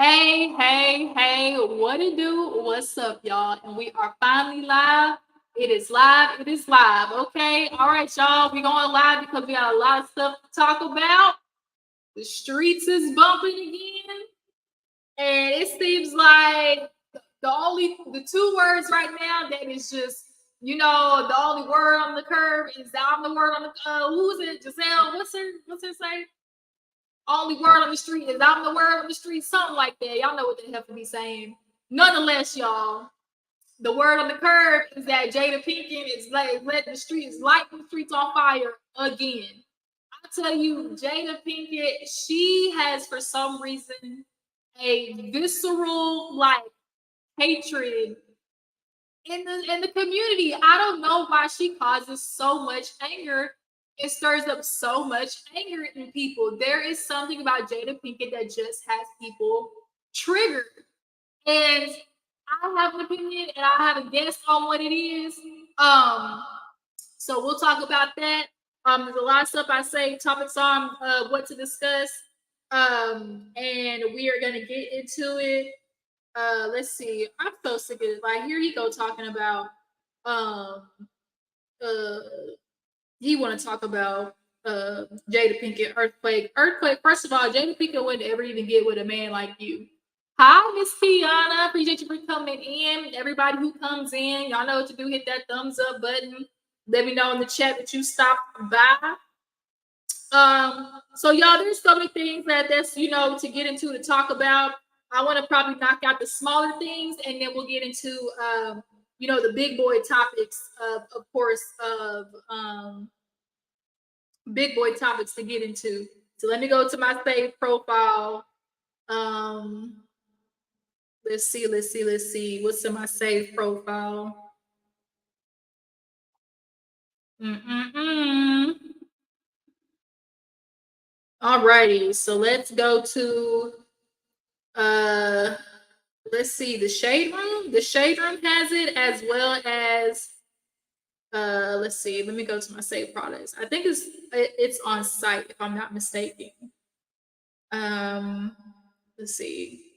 Hey, what it do? What's up, y'all? And we are finally live. It is live. It is live. Okay. All right, y'all. We're going live because we got a lot of stuff to talk about. The streets is bumping again. And it seems like the two words right now that is just, the only word on the curve is I'm the word on the who's it? Giselle. What's her say? Only word on the street is I'm the word on the street, something like that. Y'all know what they have to be saying. Nonetheless, y'all, the word on the curb is that Jada Pinkett is like letting the streets lighting the streets on fire again. I tell you, Jada Pinkett, she has for some reason a visceral like hatred in the community. I don't know why she causes so much anger. It stirs up so much anger in people. There is something about Jada Pinkett that just has people triggered. And I have an opinion and I have a guess on what it is. Um, so we'll talk about that. There's a lot of stuff I say, topics on what to discuss. And we are gonna get into it. Let's see. I'm so sick of it. Like here he go talking about um uh he want to talk about Jada Pinkett earthquake. Earthquake, first of all, Jada Pinkett wouldn't ever even get with a man like you. Hi, Miss Tiana. Appreciate you for coming in. Everybody who comes in, y'all know what to do. Hit that thumbs up button. Let me know in the chat that you stopped by. So y'all, there's so many things that's to get into to talk about. I want to probably knock out the smaller things, and then we'll get into the big boy topics of course, of big boy topics to get into. So let me go to my saved profile. Let's see. What's in my saved profile? Alrighty, so let's go to let's see, the shade room. The shade room has it, as well as let's see, let me go to my saved products. I think it's on site if I'm not mistaken. Let's see.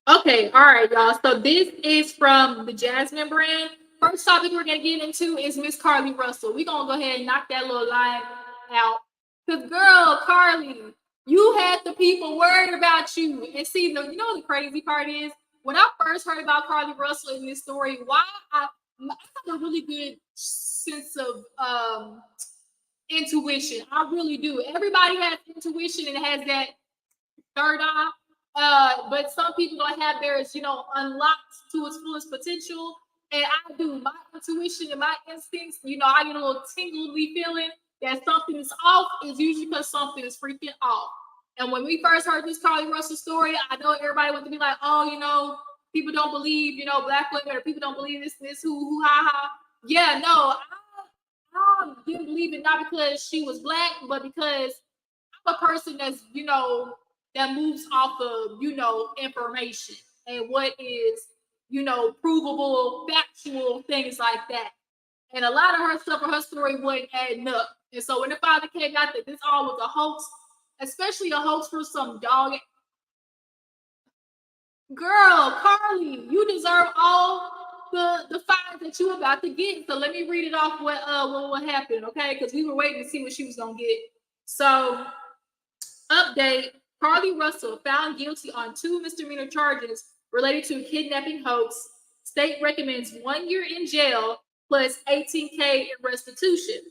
Okay, all right, y'all. So this is from the Jasmine brand. First topic we're gonna get into is Miss Carlee Russel. We're gonna go ahead and knock that little line out. Cause girl, Carlee, you had the people worried about you. And see, the crazy part is when I first heard about Carlee Russel in this story, why I have a really good sense of intuition. I really do. Everybody has intuition and has that third eye. But some people don't have theirs, unlocked to its fullest potential. And I do. My intuition and my instincts, I get a little tingly feeling that something is off is usually because something is freaking off. And when we first heard this Carlee Russell story, I know everybody went to be like, oh, people don't believe, black women, or people don't believe this, who, ha, ha. Yeah, no, I didn't believe it not because she was black, but because I'm a person that's, that moves off of, information and what is, provable, factual, things like that. And a lot of her stuff or her story wasn't adding up. And so when the father came out that this all was a hoax, especially a hoax for some dog. Girl, Carlee, you deserve all the fines that you about to get. So let me read it off what happened, okay? Because we were waiting to see what she was gonna get. So, update: Carlee Russell found guilty on 2 misdemeanor charges related to kidnapping hoax. State recommends 1 year in jail plus $18K in restitution.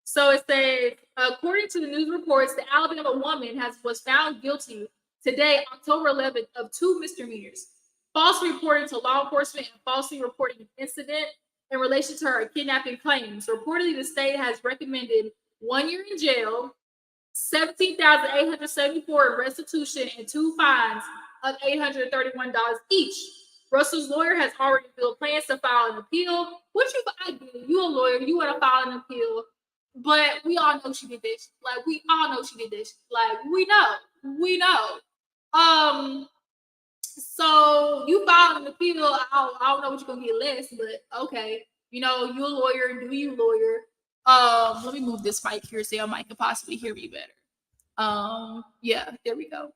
So it says, according to the news reports, the Alabama woman was found guilty today, October 11th, of 2 misdemeanors: falsely reporting to law enforcement and falsely reporting an incident in relation to her kidnapping claims. Reportedly, the state has recommended 1 year in jail, $17,874 in restitution, and 2 fines of $831 each. Russell's lawyer has already revealed plans to file an appeal. I get it. You a lawyer, you want to file an appeal, but we all know she did this. Like, we all know she did this. Like, we know. So you filed an appeal. I don't know what you're gonna get less, but okay. You a lawyer, do you lawyer? Let me move this mic here so y'all might could possibly hear me better. Yeah, there we go.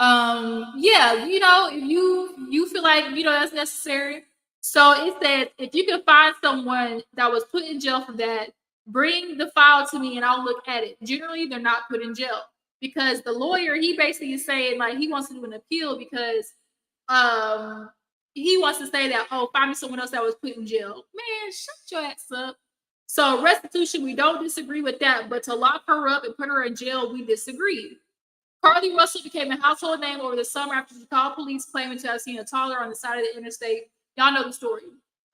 Yeah, you know, if you feel like that's necessary. So it says if you can find someone that was put in jail for that, bring the file to me and I'll look at it. Generally, they're not put in jail because the lawyer he basically is saying like he wants to do an appeal because um he wants to say that find me someone else that was put in jail. Man, shut your ass up. So restitution, we don't disagree with that, but to lock her up and put her in jail, we disagree. Carlee Russell became a household name over the summer after she called police claiming to have seen a toddler on the side of the interstate. Y'all know the story.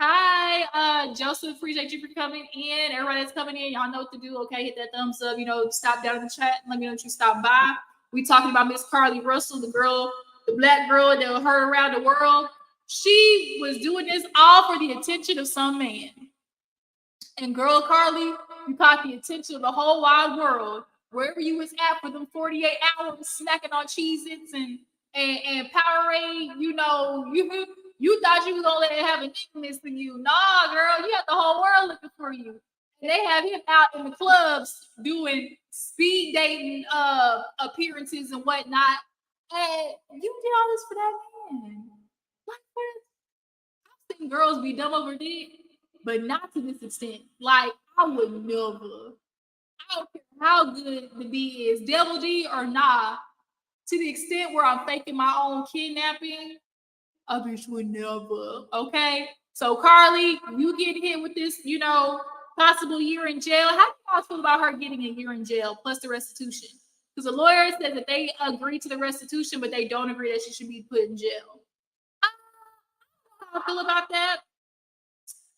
Hi, Joseph. Appreciate you for coming in. Everybody that's coming in, y'all know what to do. Okay, hit that thumbs up. Stop down in the chat. Let me know that you stopped by. We talking about Miss Carlee Russell, the girl, the black girl that was heard around the world. She was doing this all for the attention of some man. And girl, Carlee, you caught the attention of the whole wide world. Wherever you was at for them 48 hours, snacking on Cheez-Its and Powerade, you thought you was gonna let it have a nickness to you. Nah, girl, you had the whole world looking for you. And they have him out in the clubs doing speed dating appearances and whatnot. And you did all this for that man. Like, I've seen girls be dumb over dick, but not to this extent. Like, I would never. I don't care how good the D is, devil D or not, to the extent where I'm faking my own kidnapping, a bitch would never. Okay? So, Carlee, you get hit with this, possible year in jail. How do you guys feel about her getting a year in jail plus the restitution? Because the lawyer says that they agree to the restitution, but they don't agree that she should be put in jail. I don't know how I feel about that.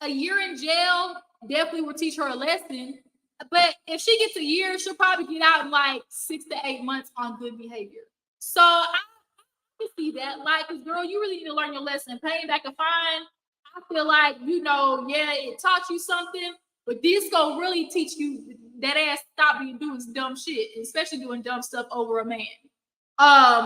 A year in jail definitely will teach her a lesson. But if she gets a year, she'll probably get out in like 6 to 8 months on good behavior. So I can see that. Like, because girl, you really need to learn your lesson. Paying back a fine, I feel like, yeah, it taught you something, but this gonna really teach you that ass stop doing dumb shit, especially doing dumb stuff over a man.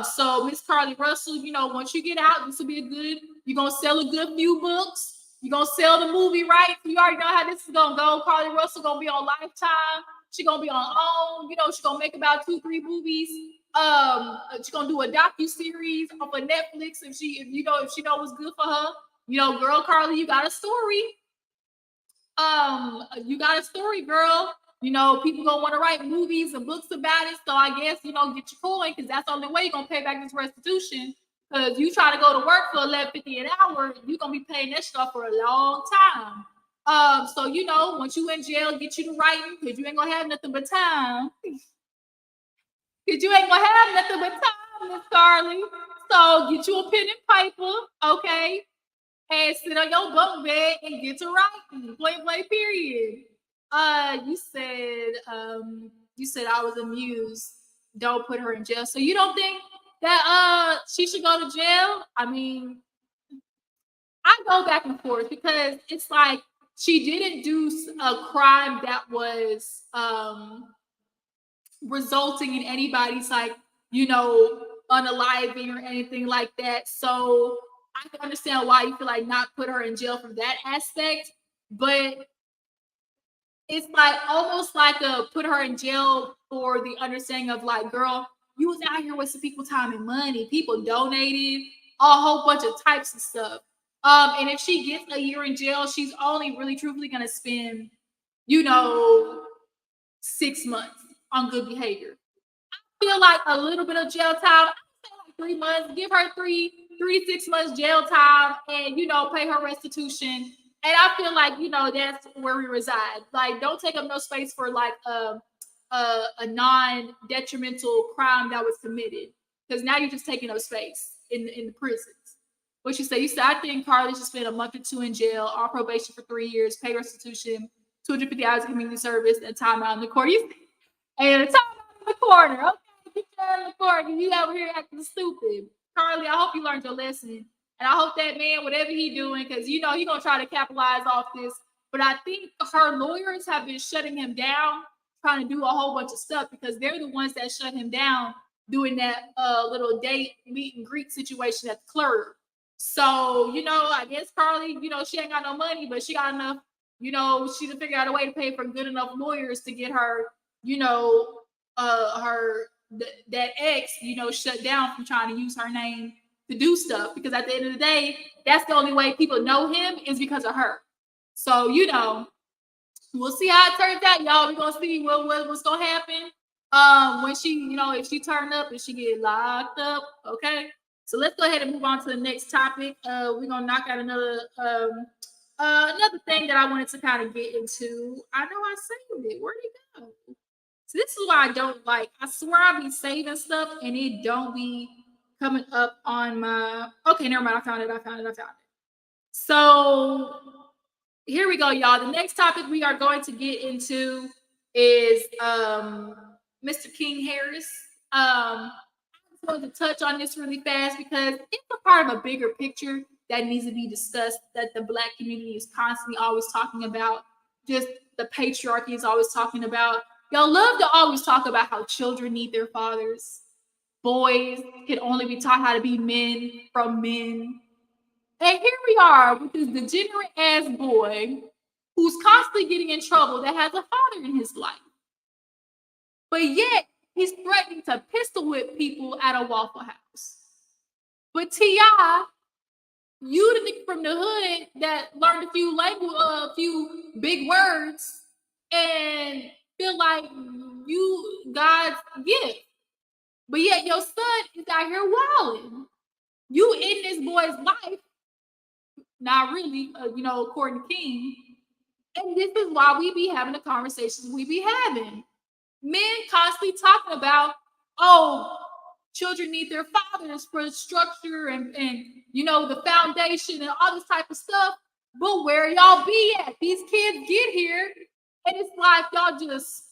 So Miss Carlee Russell, once you get out, this will be you're gonna sell a good few books. You're gonna sell the movie rights. You already know how this is gonna go. Carlee Russell gonna be on Lifetime. She's gonna be on OWN. She's gonna make about 2-3 movies. She's gonna do a docu-series on Netflix if she knows what's good for her. Girl, Carlee, you got a story. You got a story, girl. People gonna want to write movies and books about it. So I guess, get your coin because that's the only way you're gonna pay back this restitution. Because you try to go to work for $11.50 an hour, you're gonna be paying that stuff for a long time. So once you in jail, get you to writing because you ain't gonna have nothing but time. Because you ain't gonna have nothing but time, Miss Carlee. So get you a pen and paper, okay? And sit on your bunk bed and get to writing. Play, period. You said I was amused. Don't put her in jail. So you don't think that she should go to jail? I mean, I go back and forth because it's like she didn't do a crime that was resulting in anybody's unaliving or anything like that. So I can understand why you feel like not put her in jail from that aspect, but it's like almost like a put her in jail for the understanding of like, girl, you was out here wasting people time and money. People donated a whole bunch of types of stuff. And if she gets a year in jail, she's only really truthfully gonna spend, 6 months on good behavior. I feel like a little bit of jail time, like 3 months, give her 6 months jail time and pay her restitution. And I feel like, that's where we reside. Like, don't take up no space for like a non-detrimental crime that was committed. Because now you're just taking up space in the prisons. What you say? You said, I think Carlee should spend a month or 2 in jail, on probation for 3 years, pay restitution, 250 hours of community service, and time out in the court. And time out in the corner. Okay, get your in the corner. You out here acting stupid. Carlee, I hope you learned your lesson. And I hope that man, whatever he doing, because he gonna try to capitalize off this. But I think her lawyers have been shutting him down, trying to do a whole bunch of stuff because they're the ones that shut him down doing that little date meet and greet situation at the club. So, I guess Carlee, she ain't got no money, but she got enough, she to figure out a way to pay for good enough lawyers to get her, her that ex, shut down from trying to use her name to do stuff, because at the end of the day, that's the only way people know him is because of her. So, we'll see how it turns out, y'all. We're gonna see what's gonna happen. When she, if she turn up and she get locked up, okay. So let's go ahead and move on to the next topic. We're gonna knock out another thing that I wanted to kind of get into. I know I saved it. Where'd it go? So this is why I don't like. I swear I be saving stuff and it don't be coming up on my. Okay, never mind. I found it. So here we go, y'all. The next topic we are going to get into is Mr. King Harris. I just wanted to touch on this really fast because it's a part of a bigger picture that needs to be discussed, that the Black community is constantly always talking about. Just the patriarchy is always talking about. Y'all love to always talk about how children need their fathers. Boys can only be taught how to be men from men. And here we are with this degenerate ass boy who's constantly getting in trouble that has a father in his life. But yet he's threatening to pistol whip people at a Waffle House. But T.I., you the nigga from the hood that learned a few big words and feel like you God's gift. But yet your son is out here wilding. You in this boy's life. Not really, according to King. And this is why we be having the conversations we be having. Men constantly talking about, children need their fathers for structure and the foundation and all this type of stuff. But where y'all be at? These kids get here, and it's like y'all just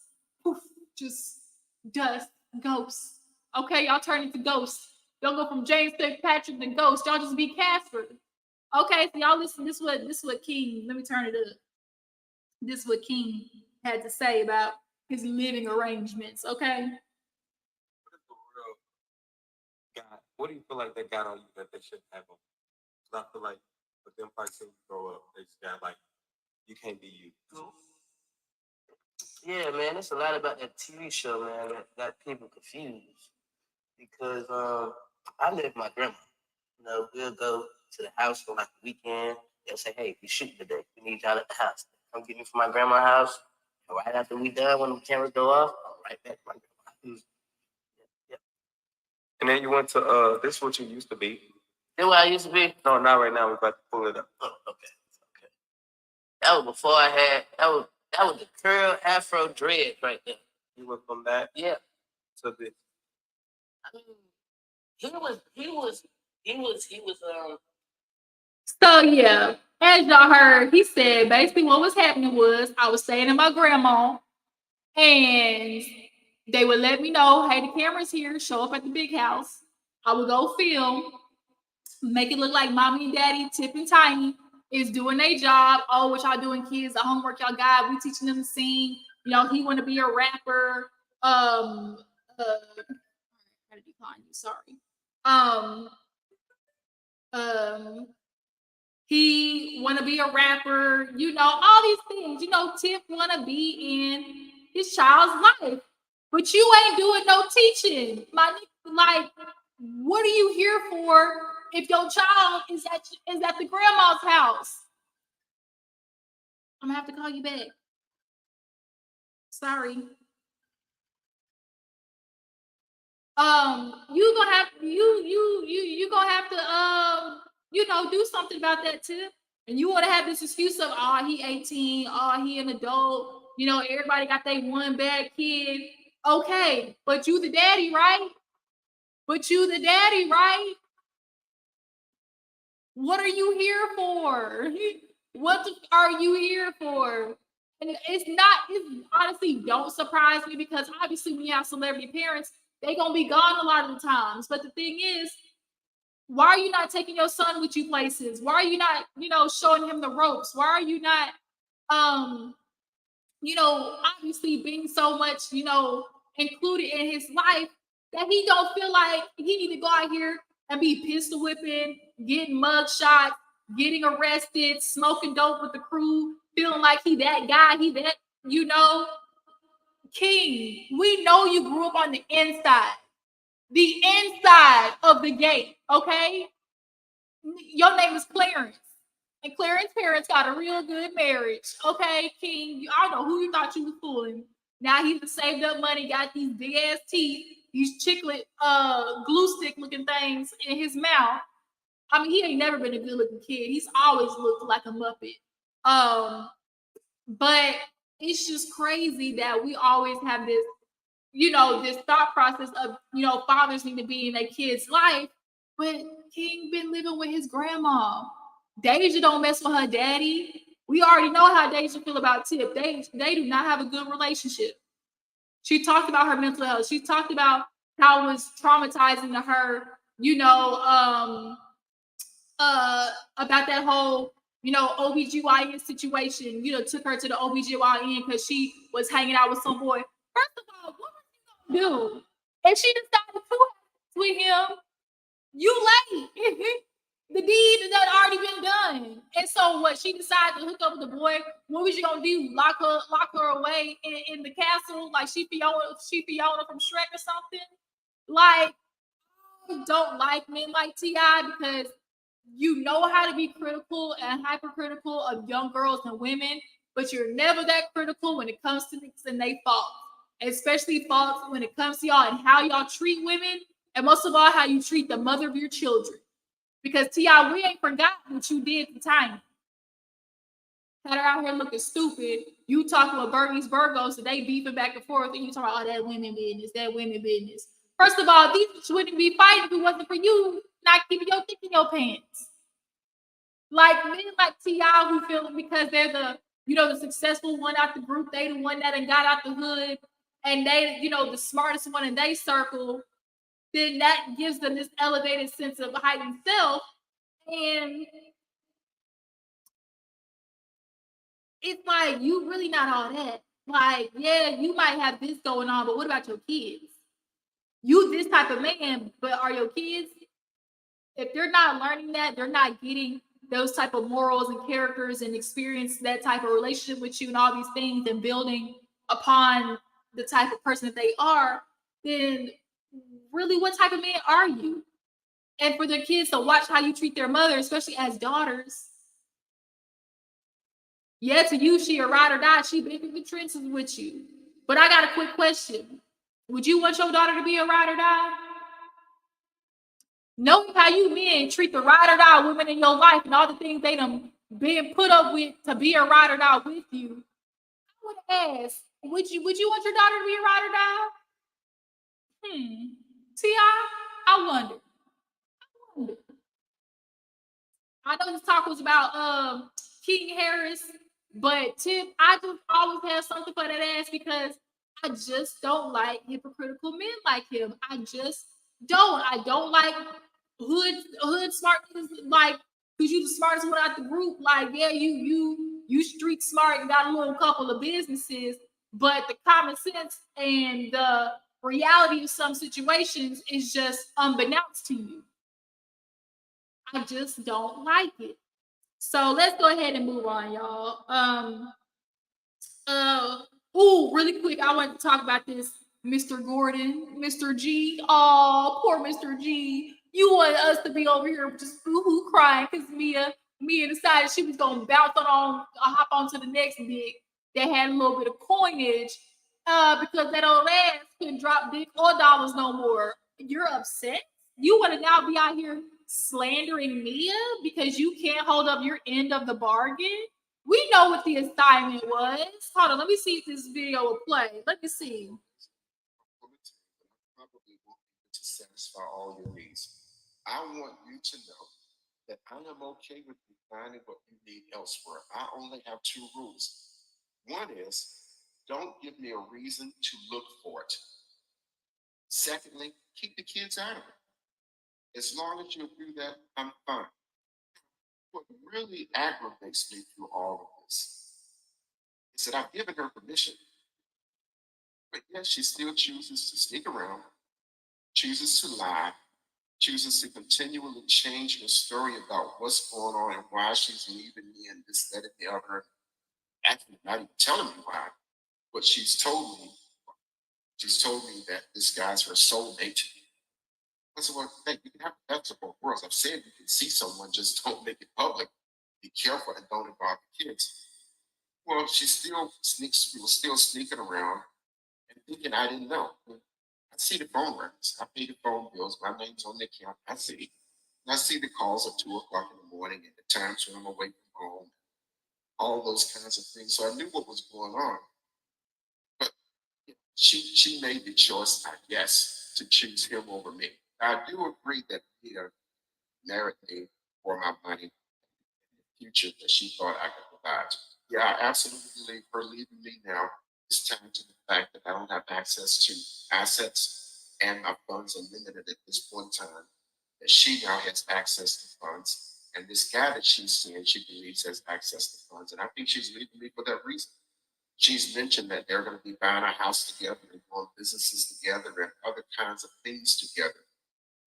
dust, ghosts. Okay, y'all turn into ghosts. Y'all go from James St. Patrick to ghost. Y'all just be Casper. Okay, so y'all listen. This is what King. Let me turn it up. This is what King had to say about his living arrangements. Okay. What do you feel like they got on you that they shouldn't have on? Because I feel like with them parts when you grow up, they just got like you can't be you. Yeah, man, it's a lot about that TV show, man, that got people confused. Because I live with my grandma. We'll go to the house for like a weekend. They'll say, hey, we shooting today. We need y'all at the house. Come get me from my grandma's house. And right after we done, when the cameras go off, I'm right back to my grandma's. Yep. And then you went to this is what you used to be. This what I used to be? No, not right now. We're about to pull it up. Oh, okay. That was before I had that was the curl afro dreads right there. You went from that? Yeah. To this. I mean, he was So yeah, as y'all heard, he said basically what was happening was I was staying at my grandma, and they would let me know, hey, the camera's here, show up at the big house. I would go film, make it look like mommy and daddy, Tip and Tiny, is doing their job. Oh, what y'all doing, kids? The homework y'all got. We teaching them to sing. He want to be a rapper. I had to decline you. Sorry. He want to be a rapper. All these things. Tip want to be in his child's life, but you ain't doing no teaching. Like, what are you here for if your child is at the grandma's house? I'm gonna have to call you back. Sorry. You gonna have to do something about that too. And you want to have this excuse of, he 18, he an adult. Everybody got their one bad kid. Okay, but you the daddy, right? What are you here for? What are you here for? And it's honestly don't surprise me, because obviously when you have celebrity parents, they're gonna be gone a lot of the times. But the thing is, why are you not taking your son with you places? Why are you not, showing him the ropes? Why are you not, obviously being so much, included in his life that he don't feel like he need to go out here and be pistol whipping, getting mug shots, getting arrested, smoking dope with the crew, feeling like he that guy, he that, King, we know you grew up on the inside of the gate, okay? Your name is Clarence. And Clarence's parents got a real good marriage. Okay, King, I don't know who you thought you was fooling. Now he's saved up money, got these big ass teeth, these chiclet glue stick looking things in his mouth. I mean, he ain't never been a good looking kid. He's always looked like a Muppet. But it's just crazy that we always have this, this thought process of, fathers need to be in their kids' life. But King been living with his grandma. Deja don't mess with her daddy. We already know how Deja feel about Tip. They do not have a good relationship. She talked about her mental health. She talked about how it was traumatizing to her, about that whole, OBGYN situation, took her to the OBGYN because she was hanging out with some boy. First of all, what was she gonna do? And she decided to with him. You late. The deed that already been done. And so what? She decided to hook up with the boy. What was you gonna do? Lock her away in the castle like she Fiona from Shrek or something? Like, I don't like men like T.I. because you know how to be critical and hypercritical of young girls and women, but you're never that critical when it comes to niggas and they faults, especially faults when it comes to y'all and how y'all treat women, and most of all, how you treat the mother of your children. Because T.I., we ain't forgotten what you did to Tiny. Had her out here looking stupid. You talking about Bernie's Virgos, so they beefing back and forth, and you talking about, that women business. First of all, these wouldn't be fighting if it wasn't for you not keeping your dick in your pants. Like men like T.I. who feel because they're the successful one out the group, they the one that done got out the hood, and they, the smartest one in their circle, then that gives them this elevated sense of heightened self. And it's like, you really not all that. Like, yeah, you might have this going on, but what about your kids? You this type of man, but are your kids, if they're not learning that, they're not getting those type of morals and characters and experience that type of relationship with you and all these things and building upon the type of person that they are, then really what type of man are you? And for their kids to watch how you treat their mother, especially as daughters. Yeah, to you, she a ride or die. She been in the trenches with you. But I got a quick question. Would you want your daughter to be a ride or die? Knowing how you men treat the ride or die women in your life and all the things they done been put up with to be a ride or die with you, I would ask, would you want your daughter to be a ride or die? T.I., I wonder. I know this talk was about King Harris, but Tip, I just always have something for that ass because I just don't like hypocritical men like him. I just don't. I don't like hood smart niggas like, because you the smartest one out the group. Like, yeah, you street smart and got a little couple of businesses, but the common sense and the reality of some situations is just unbeknownst to you. I just don't like it. So let's go ahead and move on, y'all. Really quick, I want to talk about this Mr. Gordon, Mr. G. Oh, poor Mr. G. You wanted us to be over here just boo-hoo crying because Mia decided she was gonna hop onto the next dick that had a little bit of coinage, because that old ass couldn't drop dick or dollars no more. You're upset? You want to now be out here slandering Mia because you can't hold up your end of the bargain? We know what the assignment was. Hold on, let me see if this video will play. Let me see. Probably won't be able to satisfy all your needs. I want you to know that I am okay with you finding what you need elsewhere. I only have two rules. One is, don't give me a reason to look for it. Secondly, keep the kids out of it. As long as you do that, I'm fine. What really aggravates me through all of this is that I've given her permission, but yet she still chooses to sneak around, chooses to lie, chooses to continually change her story about what's going on and why she's leaving me and this, that, and the other. Actually, not even telling me why, but she's told me She's told me that this guy's her soulmate. I said, well, hey, you can have that's of both worlds. I've said you can see someone, just don't make it public. Be careful and don't involve the kids. Well, she was still sneaking around and thinking I didn't know. I see the phone records. I pay the phone bills. My name's on the account. I see. And I see the calls at 2 o'clock in the morning and the times when I'm away from home. All those kinds of things. So I knew what was going on. But she made the choice, I guess, to choose him over me. I do agree that he married me for my money in the future that she thought I could provide. Yeah, I absolutely believe her leaving me now is tied to the fact that I don't have access to assets and my funds are limited at this point in time. That she now has access to funds. And this guy that she's seeing, she believes has access to funds. And I think she's leaving me for that reason. She's mentioned that they're going to be buying a house together and doing businesses together and other kinds of things together,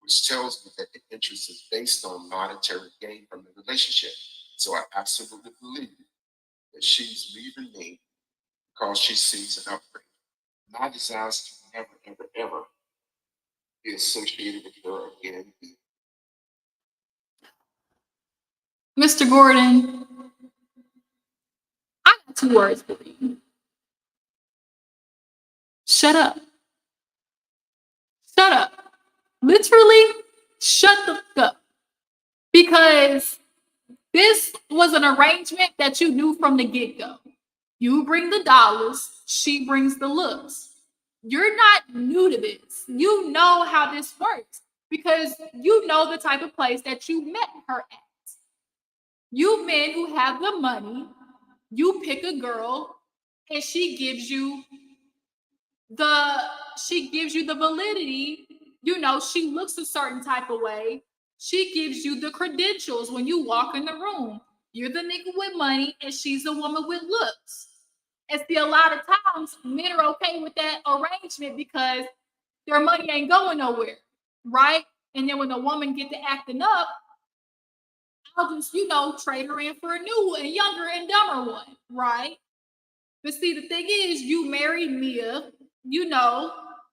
which tells me that the interest is based on monetary gain from the relationship. So I absolutely believe that she's leaving me because she sees an upgrade. My desire is to never, ever, ever be associated with her again. Mr. Gordon, I got 2 words for you. Shut up. Shut up. Literally, shut the fuck up. Because this was an arrangement that you knew from the get-go. You bring the dollars, she brings the looks. You're not new to this. You know how this works because you know the type of place that you met her at. You men who have the money, you pick a girl and she gives you the validity. You know, she looks a certain type of way. She gives you the credentials when you walk in the room. You're the nigga with money and she's the woman with looks. And see, a lot of times men are okay with that arrangement because their money ain't going nowhere, right? And then when the woman get to acting up, I'll just, trade her in for a new and younger and dumber one, right? But see, the thing is, you married Mia,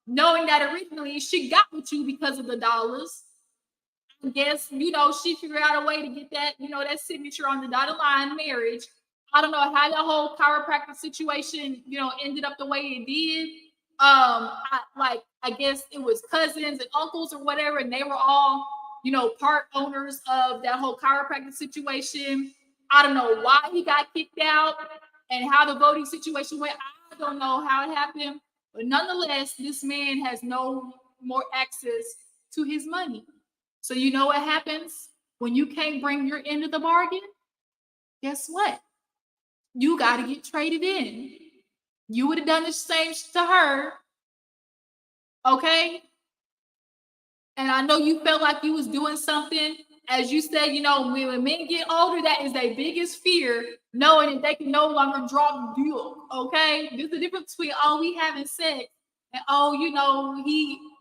knowing that originally she got with you because of the dollars. I guess, she figured out a way to get that, that signature on the dotted line marriage. I don't know how that whole chiropractic situation, ended up the way it did. I guess it was cousins and uncles or whatever, and they were all, part owners of that whole chiropractic situation. I don't know why he got kicked out and how the voting situation went. I don't know how it happened, but nonetheless, this man has no more access to his money. So you know what happens when you can't bring your end of the bargain? Guess what? You got to get traded in. You would have done the same to her, okay? And I know you felt like you was doing something. As you said, when men get older, that is their biggest fear, knowing that they can no longer drop the deal, okay? There's a difference between, we having sex, and,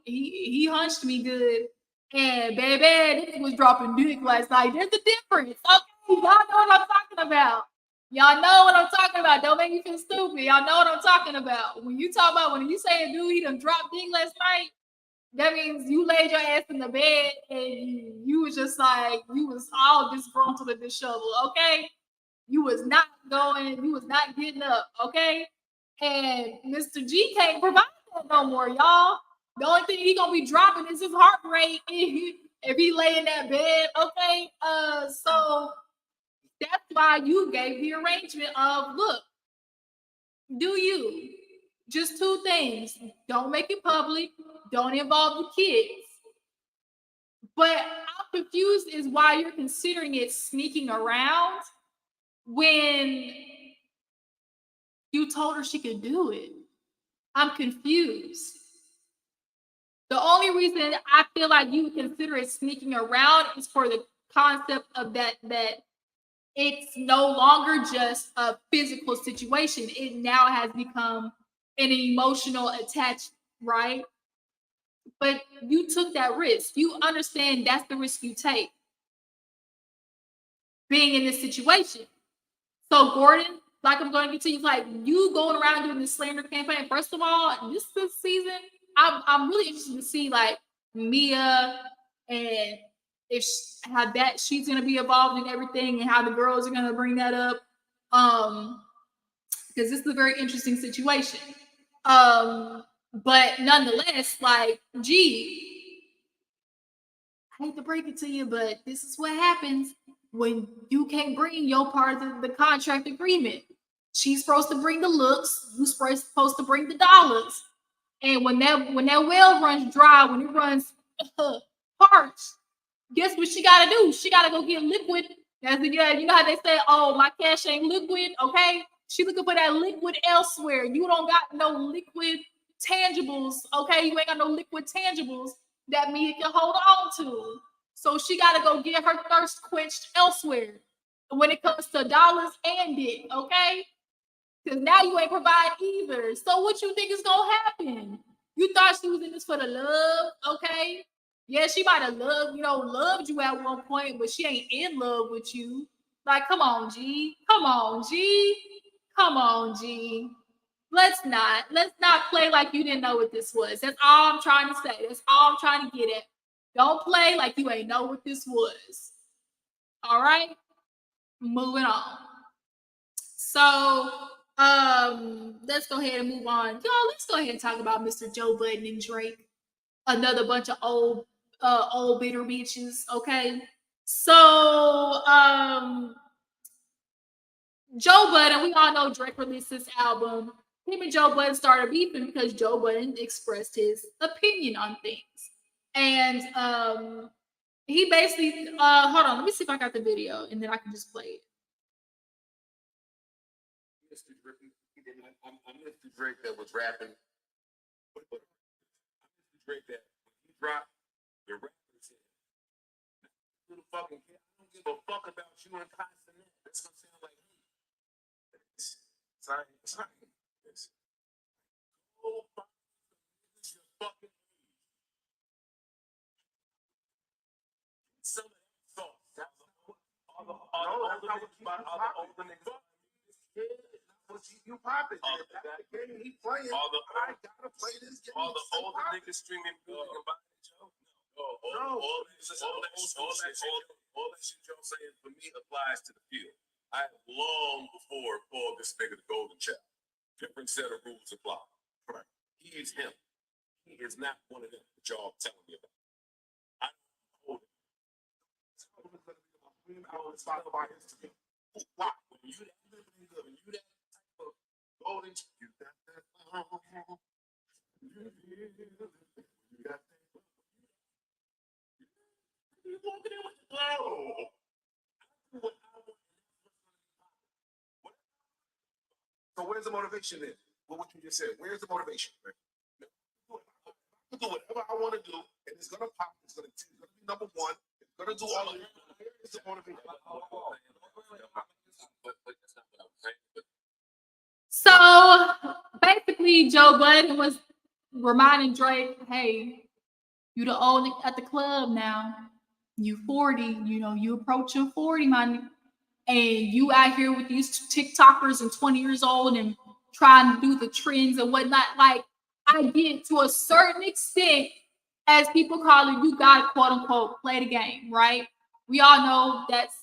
he hunched me good, and baby, this was dropping dick last night. There's a difference, okay? Y'all know what I'm talking about. Y'all know what I'm talking about. Don't make me feel stupid. Y'all know what I'm talking about. When you say a dude, he done dropped dick last night, that means you laid your ass in the bed and you was just like, you was all disgruntled and disheveled, okay? You was not getting up, okay? And Mr. G can't provide that no more, y'all. The only thing he gonna be dropping is his heart rate if he lay in that bed, okay? So that's why you gave the arrangement of, look, do you? Just 2 things. Don't make it public. Don't involve the kids. But I'm confused is why you're considering it sneaking around when you told her she could do it. I'm confused. The only reason I feel like you would consider it sneaking around is for the concept of that it's no longer just a physical situation. It now has become an emotional attachment, right? But you took that risk. You understand that's the risk you take being in this situation. So, Gordon, like I'm going to get to you, like you going around doing this slander campaign. First of all, this season, I'm really interested to see like Mia and if how that she's gonna be involved in everything and how the girls are gonna bring that up. Because this is a very interesting situation. But nonetheless, like, gee, I hate to break it to you, but this is what happens when you can't bring your part of the contract agreement. She's supposed to bring the looks, you're supposed to bring the dollars. And when that well runs dry, when it runs parched, guess what she gotta do? She gotta go get liquid. You know how they say, oh, my cash ain't liquid, okay? She looking for that liquid elsewhere. You don't got no liquid tangibles, okay? You ain't got no liquid tangibles that Mia can hold on to. So she gotta go get her thirst quenched elsewhere when it comes to dollars and dick, okay? Because now you ain't provide either. So what you think is gonna happen? You thought she was in this for the love, okay? Yeah, she might have loved you at one point, but she ain't in love with you. Like, come on, G. Come on, G. Come on, G. Let's not play like you didn't know what this was. That's all I'm trying to say. That's all I'm trying to get at. Don't play like you ain't know what this was. All right? Moving on. So, let's go ahead and move on. Y'all, let's go ahead and talk about Mr. Joe Budden and Drake. Another bunch of old bitter bitches, okay? So, Joe Budden, we all know Drake released this album. Him and Joe Budden started beefing because Joe Budden expressed his opinion on things. And he basically, hold on, let me see if I got the video and then I can just play it. Mr. Drake, I'm Mr. Drake that was rapping. But I'm Mr. Drake that when he dropped the rappers in. Little fucking kid, I don't give a fuck about you and Constant. That's what I'm saying. Like, science. Oh, this your fucking some of that sauce. That's all the older niggas. You pop it. He playing. I gotta play this game. All the older niggas streaming music and buying it, Joe. All that shit y'all saying for me applies to the field. I long before called this nigga the golden child. Different set of rules apply. Right. He is him. He is not one of them that y'all telling me about. I hold it. I want to talk about history. Why? When you that nigga, when you that type of golden child, you got that. You got that. You walking in with the glow. So where's the motivation then? What you just said? Where's the motivation? Right? I can do whatever I want to do, and it's gonna pop. It's gonna be number one. It's gonna do all of it. Where's the motivation? So basically, Joe Budden was reminding Drake, "Hey, you the old at the club now. You 40. You know you approaching 40, man, and you out here with these TikTokers and 20 years old and trying to do the trends and whatnot. Like, I get to a certain extent, as people call it, you got to quote unquote play the game, right? We all know that's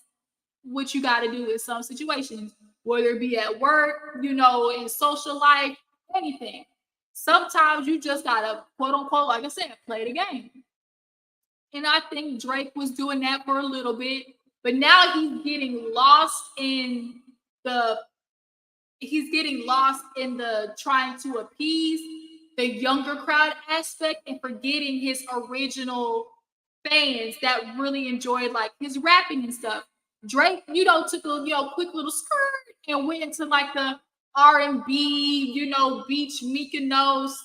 what you got to do in some situations, whether it be at work, in social life, anything. Sometimes you just got to quote unquote, like I said, play the game. And I think Drake was doing that for a little bit, but now he's getting lost in the trying to appease the younger crowd aspect and forgetting his original fans that really enjoyed like his rapping and stuff. Drake, took a quick little skirt and went into like the R&B, beach Mykonos,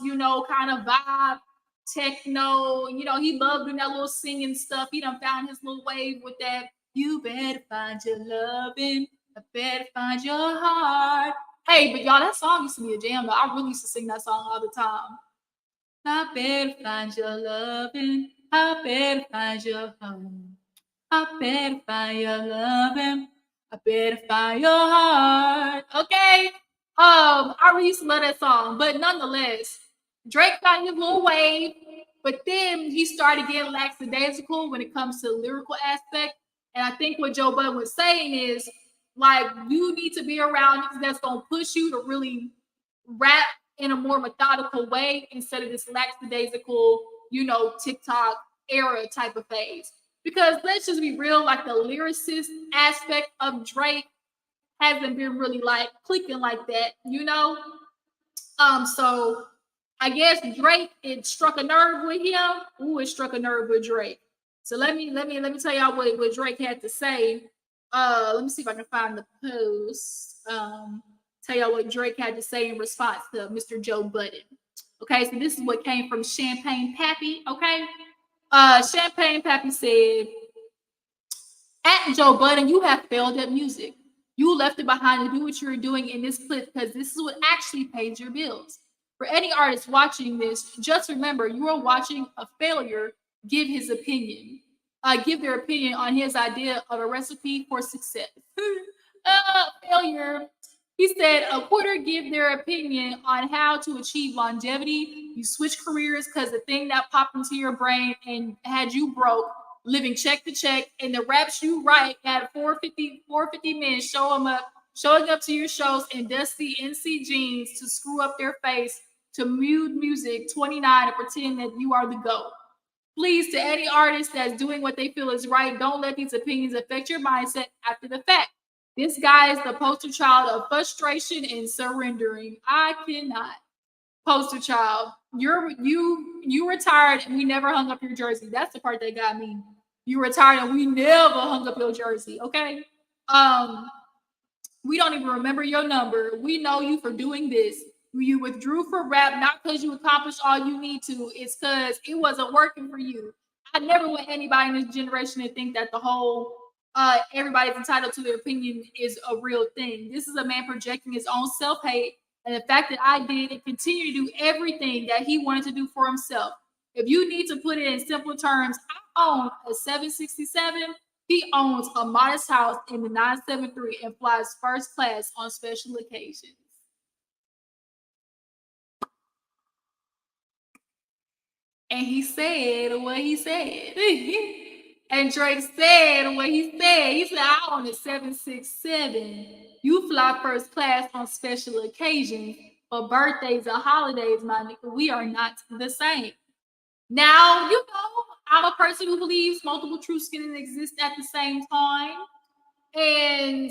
kind of vibe, techno. He loved doing that little singing stuff. He done found his little wave with that. You better find your loving. I better find your heart. Hey, but y'all, that song used to be a jam though. I really used to sing that song all the time. I better find your loving. I better find your home. I better find your loving. I better find your heart. Okay. I really used to love that song, but nonetheless, Drake got his little wave, but then he started getting lackadaisical when it comes to the lyrical aspect. And I think what Joe Budden was saying is like you need to be around niggas that's gonna push you to really rap in a more methodical way instead of this lackadaisical, TikTok era type of phase. Because let's just be real, like the lyricist aspect of Drake hasn't been really like clicking like that. So I guess Drake, it struck a nerve with him. Ooh, it struck a nerve with Drake. So let me tell y'all what Drake had to say. Let me see if I can find the post. Tell y'all what Drake had to say in response to Mr. Joe Budden. Okay, so this is what came from Champagne Pappy. Okay, Champagne Pappy said, "At Joe Budden, you have failed at music. You left it behind to do what you were doing in this clip because this is what actually pays your bills. For any artist watching this, just remember you are watching a failure give his opinion. Give their opinion on his idea of a recipe for success." Failure. He said, "A quitter give their opinion on how to achieve longevity. You switch careers because the thing that popped into your brain and had you broke, living check to check, and the raps you write had 450 men showing up to your shows in dusty NC jeans to screw up their face to mute music 29 and pretend that you are the GOAT. Please, to any artist that's doing what they feel is right, don't let these opinions affect your mindset after the fact. This guy is the poster child of frustration and surrendering. I cannot." Poster child. You retired and we never hung up your jersey. That's the part that got me. You retired and we never hung up your jersey. Okay. We don't even remember your number. We know you for doing this. You withdrew from rap not because you accomplished all you need to. It's because it wasn't working for you. I never want anybody in this generation to think that the whole everybody's entitled to their opinion is a real thing. This is a man projecting his own self-hate and the fact that I did and continue to do everything that he wanted to do for himself. If you need to put it in simpler terms, I own a 767. He owns a modest house in the 973 and flies first class on special occasions. And he said what he said. And Drake said what he said. He said, "I own a 767. You fly first class on special occasions. For birthdays or holidays, my nigga, we are not the same." Now, I'm a person who believes multiple truths can exist at the same time. And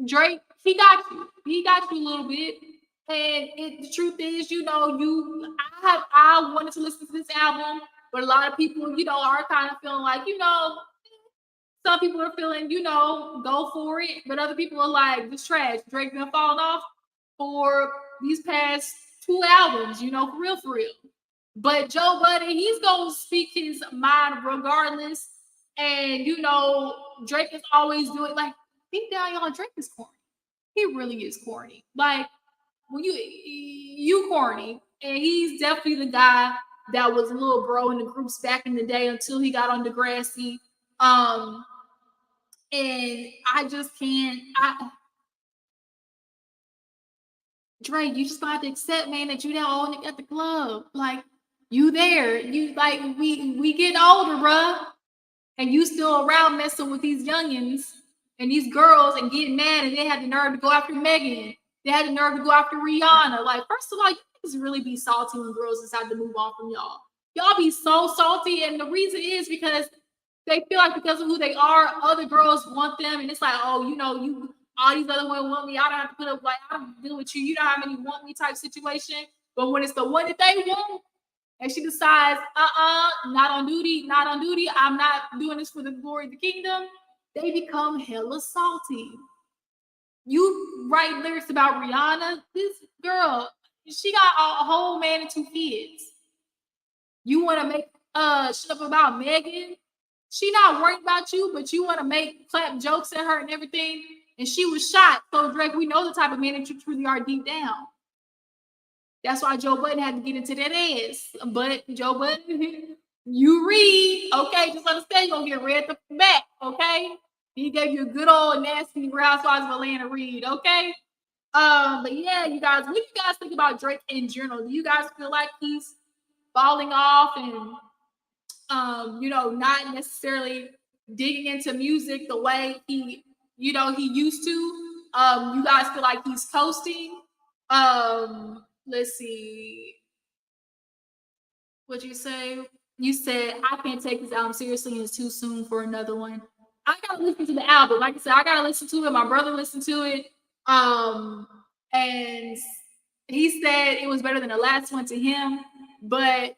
Drake, he got you. He got you a little bit. And the truth is, I wanted to listen to this album, but a lot of people, are kind of feeling like, some people are feeling, go for it. But other people are like, this trash. Drake been falling off for these past 2 albums, for real, for real. But Joe Budden, he's going to speak his mind regardless. And, Drake is always doing, like, deep down, y'all, Drake is corny. He really is corny. Like, when you corny. And he's definitely the guy that was a little bro in the groups back in the day until he got on Degrassi. And I just can't. Drake, you just gonna have to accept, man, that you that old nigga at the club. Like, you there. You like we getting older, bruh. And you still around messing with these youngins and these girls and getting mad, and they had the nerve to go after Megan. They had the nerve to go after Rihanna. Like, first of all, you guys really be salty when girls decide to move on from y'all. Y'all be so salty, and the reason is because they feel like because of who they are, other girls want them, and it's like, oh, all these other women want me. I don't have to put up, like, I don't deal with you. You know how many want me type situation. But when it's the one that they want, and she decides, not on duty, I'm not doing this for the glory of the kingdom, they become hella salty. You write lyrics about Rihanna, this girl, she got a whole man and 2 kids. You want to make shit up about Megan? She not worried about you, but you want to make clap jokes at her and everything. And she was shot. So, Drake, we know the type of man that you truly are deep down. That's why Joe Budden had to get into that ass. But Joe Budden, you read, okay? Just understand you're going to get read the back, okay? He gave you a good old nasty Real Housewives of Atlanta read, okay? But yeah, you guys, what do you guys think about Drake in general? Do you guys feel like he's falling off and not necessarily digging into music the way he used to? You guys feel like he's coasting? Let's see. What'd you say? You said I can't take this album seriously and it's too soon for another one. I gotta listen to the album. Like I said, I gotta listen to it. My brother listened to it. And he said it was better than the last one to him. But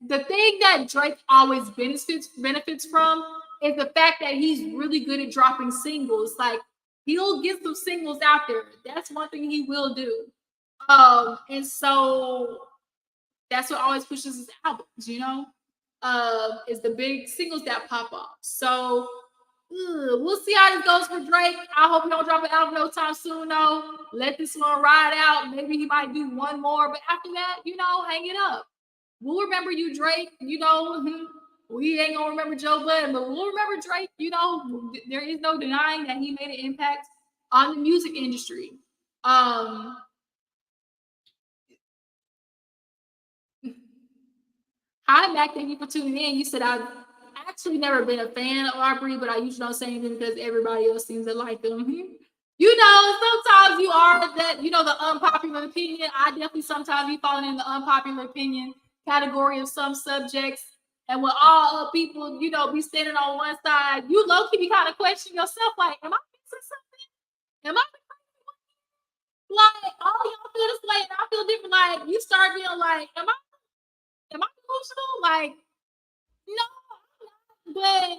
the thing that Drake always benefits from is the fact that he's really good at dropping singles. Like he'll get some singles out there. That's one thing he will do. And so that's what always pushes his albums, is the big singles that pop off. So we'll see how this goes for Drake. I hope he don't drop an album no time soon, though. Let this one ride out. Maybe he might do one more, but after that, hang it up. We'll remember you, Drake. We ain't gonna remember Joe Budden, but we'll remember Drake. There is no denying that he made an impact on the music industry. Hi, Mac. Thank you for tuning in. You said I've actually never been a fan of Aubrey, but I usually don't say anything because everybody else seems to like them. Sometimes you are that, the unpopular opinion. I definitely sometimes be falling in the unpopular opinion category of some subjects. And when all people, be standing on one side, you low-key be kind of questioning yourself, like, am I missing something? Am I like, oh, y'all feel this way and I feel different? Like, you start being like, am I delusional? Like, no, but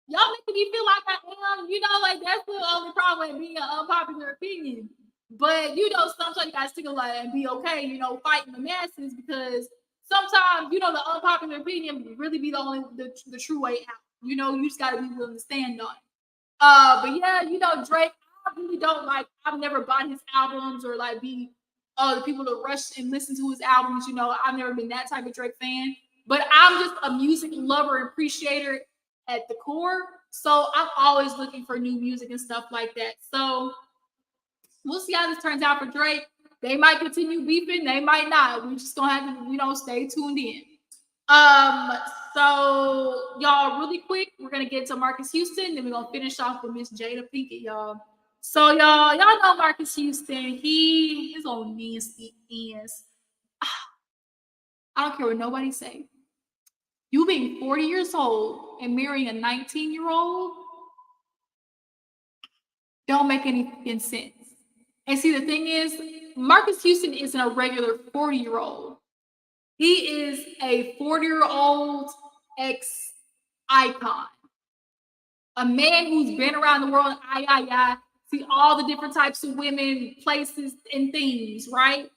y'all making me feel like I am, like that's the only problem with being an unpopular opinion. But sometimes you gotta stick a lot and be okay, fighting the masses because sometimes, the unpopular opinion really be the true way out. You just gotta be willing to stand on it. But yeah, Drake, I really don't like, I've never bought his albums or like be the people to rush and listen to his albums. I've never been that type of Drake fan. But I'm just a music lover and appreciator at the core. So I'm always looking for new music and stuff like that. So we'll see how this turns out for Drake. They might continue beefing, they might not. We're just gonna have to, stay tuned in. So y'all, really quick, we're gonna get to Marques Houston, then we're gonna finish off with Miss Jada Pinkett, y'all. So y'all know Marques Houston, his own nasty ass. I don't care what nobody say. You being 40 years old and marrying a 19-year-old don't make any sense. And see, the thing is, Marques Houston isn't a regular 40-year-old. He is a 40-year-old ex-icon. A man who's been around the world, see all the different types of women, places, and things, right?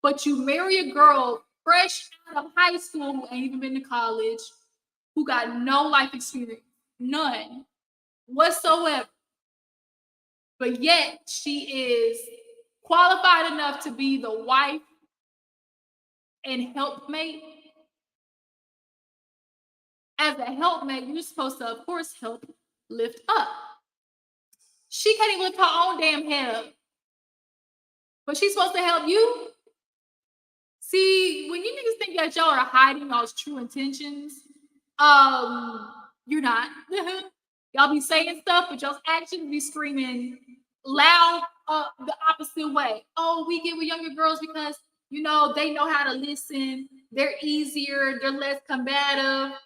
But you marry a girl fresh out of high school who ain't even been to college, who got no life experience, none whatsoever. But yet she is qualified enough to be the wife and helpmate. As a helpmate, you're supposed to, of course, help lift up. She can't even lift her own damn head up. But she's supposed to help you? See, when you niggas think that y'all are hiding y'all's true intentions, you're not. Y'all be saying stuff, but y'all's actions be screaming loud the opposite way. Oh, we get with younger girls because, they know how to listen. They're easier. They're less combative.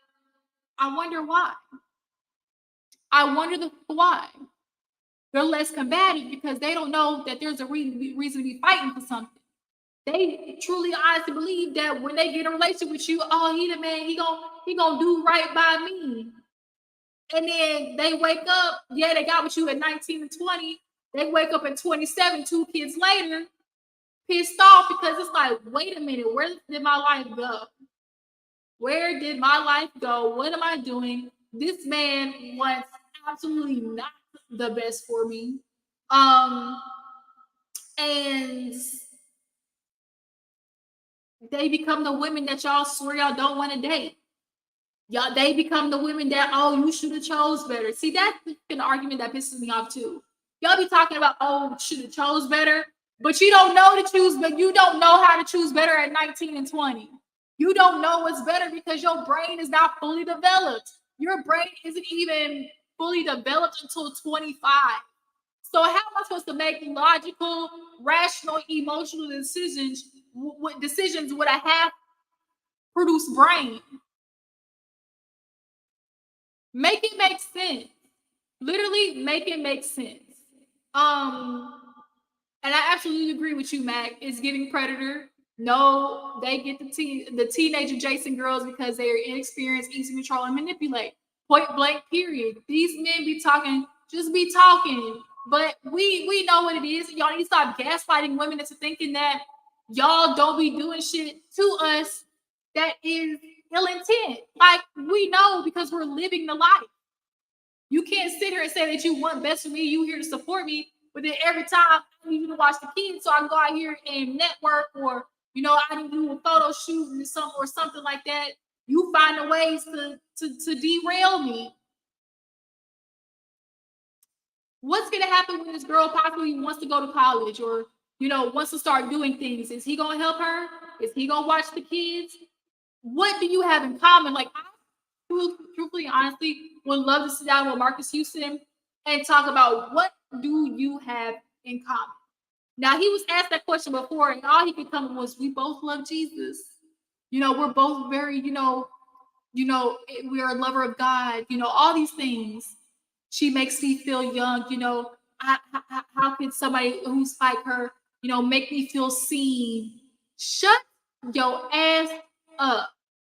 I wonder why. I wonder why. They're less combative because they don't know that there's a reason to be fighting for something. They truly honestly believe that when they get in a relationship with you, oh, he the man, he gonna do right by me. And then they wake up, yeah, they got with you at 19 and 20. They wake up at 27, 2 kids later, pissed off because it's like, wait a minute, where did my life go? Where did my life go? What am I doing? This man wants absolutely not the best for me. And they become the women that y'all swear y'all don't want to date. Y'all, they become the women that, oh, you should have chose better. See, that's an argument that pisses me off too. Y'all be talking about, oh, should have chose better, but you don't know to choose, but you don't know how to choose better at 19 and 20. You don't know what's better because your brain is not fully developed. Your brain isn't even fully developed until 25. So how am I supposed to make logical, rational, emotional decisions with a half produced brain? Make it make sense. Literally make it make sense. And I absolutely agree with you, Mac. It's giving Predator. No, they get the teenage adjacent girls because they are inexperienced, easy to control and manipulate. Point blank, period. These men be talking, just be talking. But we know what it is. Y'all need to stop gaslighting women into thinking that y'all don't be doing shit to us that is ill intent. Like, we know because we're living the life. You can't sit here and say that you want best for me, you here to support me, but then every time I need you to watch the kids so I can go out here and network, or I need to do a photo shoot or something like that, you find the ways to derail me. What's gonna happen when this girl possibly wants to go to college or wants to start doing things? Is he gonna help her? Is he gonna watch the kids? What do you have in common? Like, I truthfully, honestly, would love to sit down with Marques Houston and talk about what do you have in common. Now, he was asked that question before, and all he could come up was, we both love Jesus. We're both very, we're a lover of God. All these things. She makes me feel young. How can somebody who's like her, make me feel seen? Shut your ass up,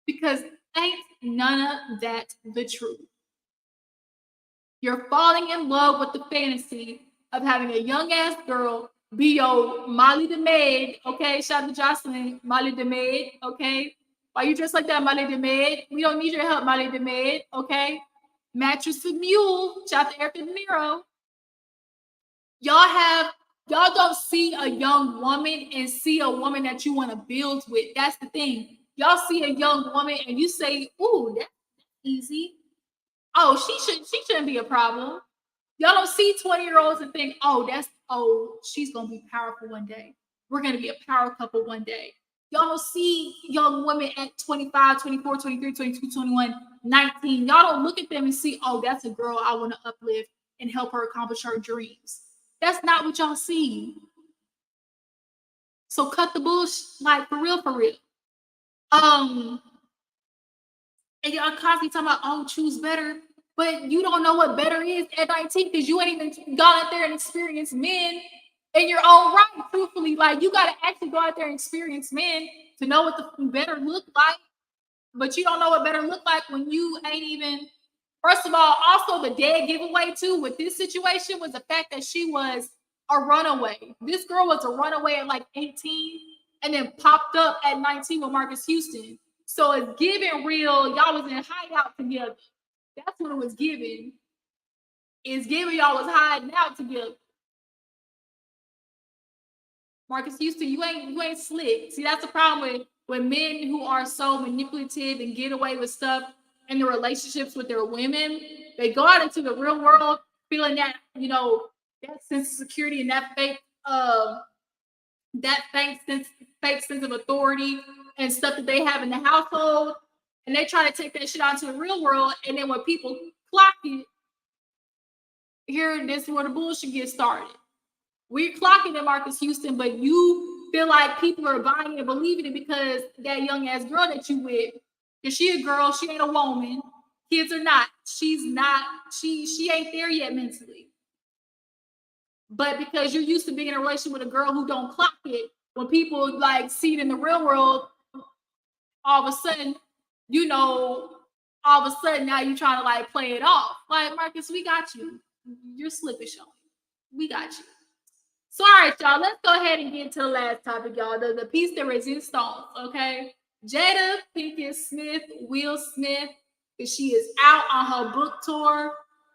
because ain't none of that the truth. You're falling in love with the fantasy of having a young ass girl be your Molly the maid, okay? Shout out to Jocelyn, Molly the maid, okay? Why you dressed like that, Molly the maid? We don't need your help, Molly the maid, okay? Mattress the mule, shout out to Erica De Niro. Y'all don't see a young woman and see a woman that you want to build with. That's the thing. Y'all see a young woman and you say, ooh, that's easy. Oh, she shouldn't be a problem. Y'all don't see 20-year-olds and think, she's gonna be powerful one day. We're gonna be a power couple one day. Y'all don't see young women at 25, 24, 23, 22, 21, 19. Y'all don't look at them and see, oh, that's a girl I want to uplift and help her accomplish her dreams. That's not what y'all see. So cut the bullshit, like, for real, for real. And y'all constantly talking about, oh, choose better. But you don't know what better is at 19 because you ain't even gone out there and experienced men in your own right, truthfully. Like, you got to actually go out there and experience men to know what the better look like. But you don't know what better look like when you ain't even. First of all, also the dead giveaway too with this situation was the fact that she was a runaway. This girl was a runaway at like 18 and then popped up at 19 with Marques Houston. So it's giving real, y'all was in hideout together. That's what it was giving. It's giving y'all was hiding out together. Marques Houston, you ain't slick. See, that's the problem with men who are so manipulative and get away with stuff in their relationships with their women. They go out into the real world feeling that, that sense of security and that fake sense of authority and stuff that they have in the household. And they try to take that shit out to the real world. And then when people clock it, this is where the bullshit gets started. We're clocking at Marques Houston, but you feel like people are buying and believing it because that young ass girl that you with, because she a girl, she ain't a woman. Kids are not. She's not. She ain't there yet mentally. But because you're used to being in a relationship with a girl who don't clock it, when people like see it in the real world, all of a sudden, all of a sudden now you're trying to like play it off. Like, Marques, we got you. You're slippish on it. We got you. So, all right, y'all, let's go ahead and get to the last topic, y'all. The piece de resistance, okay? Jada Pinkett Smith, Will Smith, because she is out on her book tour,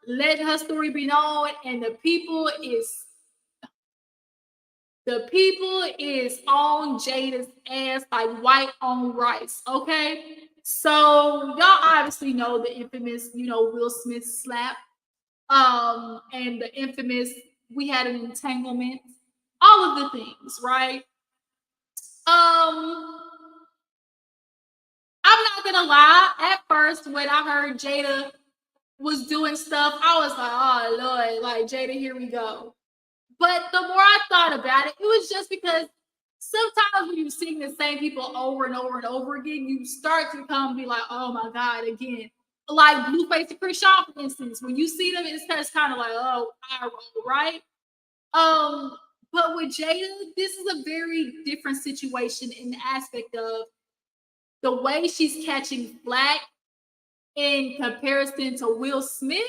letting her story be known, and the people is on Jada's ass like white on rice, okay? So y'all obviously know the infamous, Will Smith slap. And the infamous we had an entanglement. All of the things, right? Um, I'm not gonna lie. At first, when I heard Jada was doing stuff, I was like, oh Lord, like Jada, here we go. But the more I thought about it, it was just because sometimes when you're seeing the same people over and over and over again, you start to come and be like, oh my God, again. Like Blueface and Chris Shaw, for instance, when you see them, it's kind of like, oh, eye roll, right? Um, but with Jada, this is a very different situation in the aspect of the way she's catching flack in comparison to Will Smith.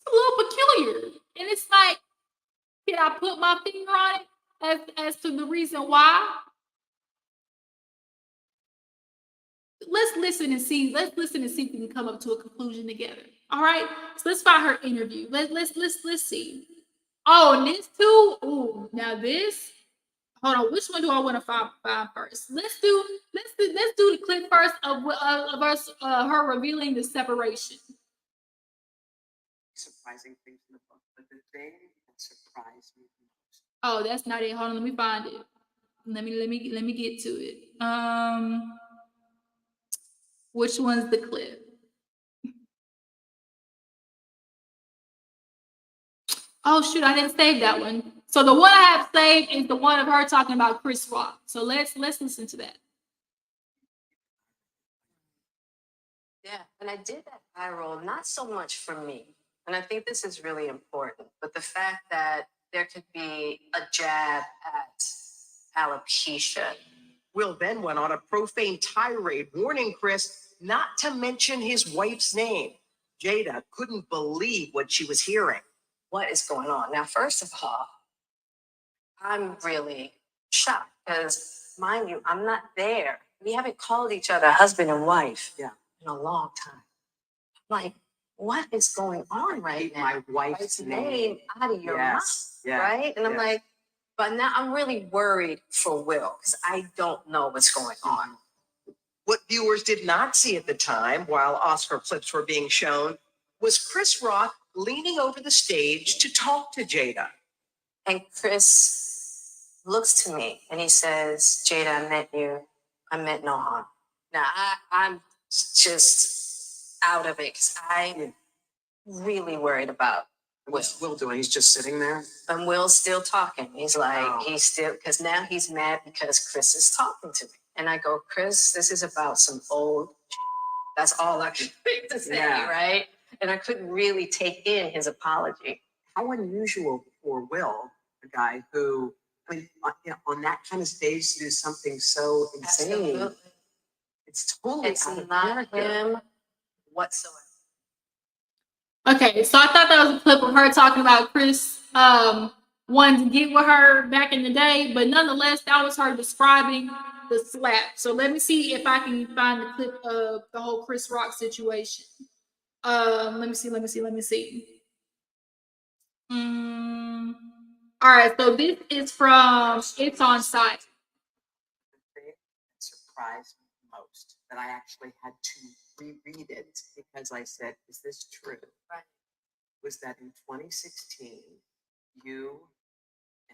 A little peculiar. And it's like, can I put my finger on it as to the reason why? Let's listen and see. Let's listen and see if we can come up to a conclusion together. All right. So let's find her interview. Let's see. Oh, and this too. Ooh, now this. Hold on. Which one do I want to find first? Let's do the clip first of us her revealing the separation. Surprising things in the book, but the thing that surprised me the most. Oh, that's not it. Hold on. Let me find it. Let me get to it. Which one's the clip? Oh shoot, I didn't save that one. So the one I have saved is the one of her talking about Chris Rock. So let's listen to that. Yeah, and I did that eye roll not so much for me, and I think this is really important, but the fact that there could be a jab at alopecia. Will then went on a profane tirade warning Chris not to mention his wife's name. Jada couldn't believe what she was hearing. What is going on? Now, first of all, I'm really shocked because, mind you, I'm not there. We haven't called each other husband and wife in a long time. Like, what is going on right Keep now? my wife's name out of your mouth, right? And I'm like, but now I'm really worried for Will because I don't know what's going on. What viewers did not see at the time, while Oscar clips were being shown, was Chris Rock leaning over the stage to talk to Jada. And Chris looks to me and he says, Jada, I met you. I meant no harm. Now, I'm just out of it because I'm really worried about Will. What's Will doing? He's just sitting there? And Will's still talking. He's like, he's still, because now he's mad because Chris is talking to me. And I go, Chris, this is about some old That's all I could think to say, right? And I couldn't really take in his apology. How unusual for Will, a guy who, I mean, on that kind of stage to do something so insane. Absolutely. It's totally It's out of not character. him whatsoever. Okay, so I thought that was a clip of her talking about Chris wanting to get with her back in the day, but nonetheless, that was her describing the slap. So let me see if I can find the clip of the whole Chris Rock situation. Let me see. All right, so this is from It's On Site. The thing that surprised me most, that I actually had to reread it because I said, is this true? Right. Was that in 2016, you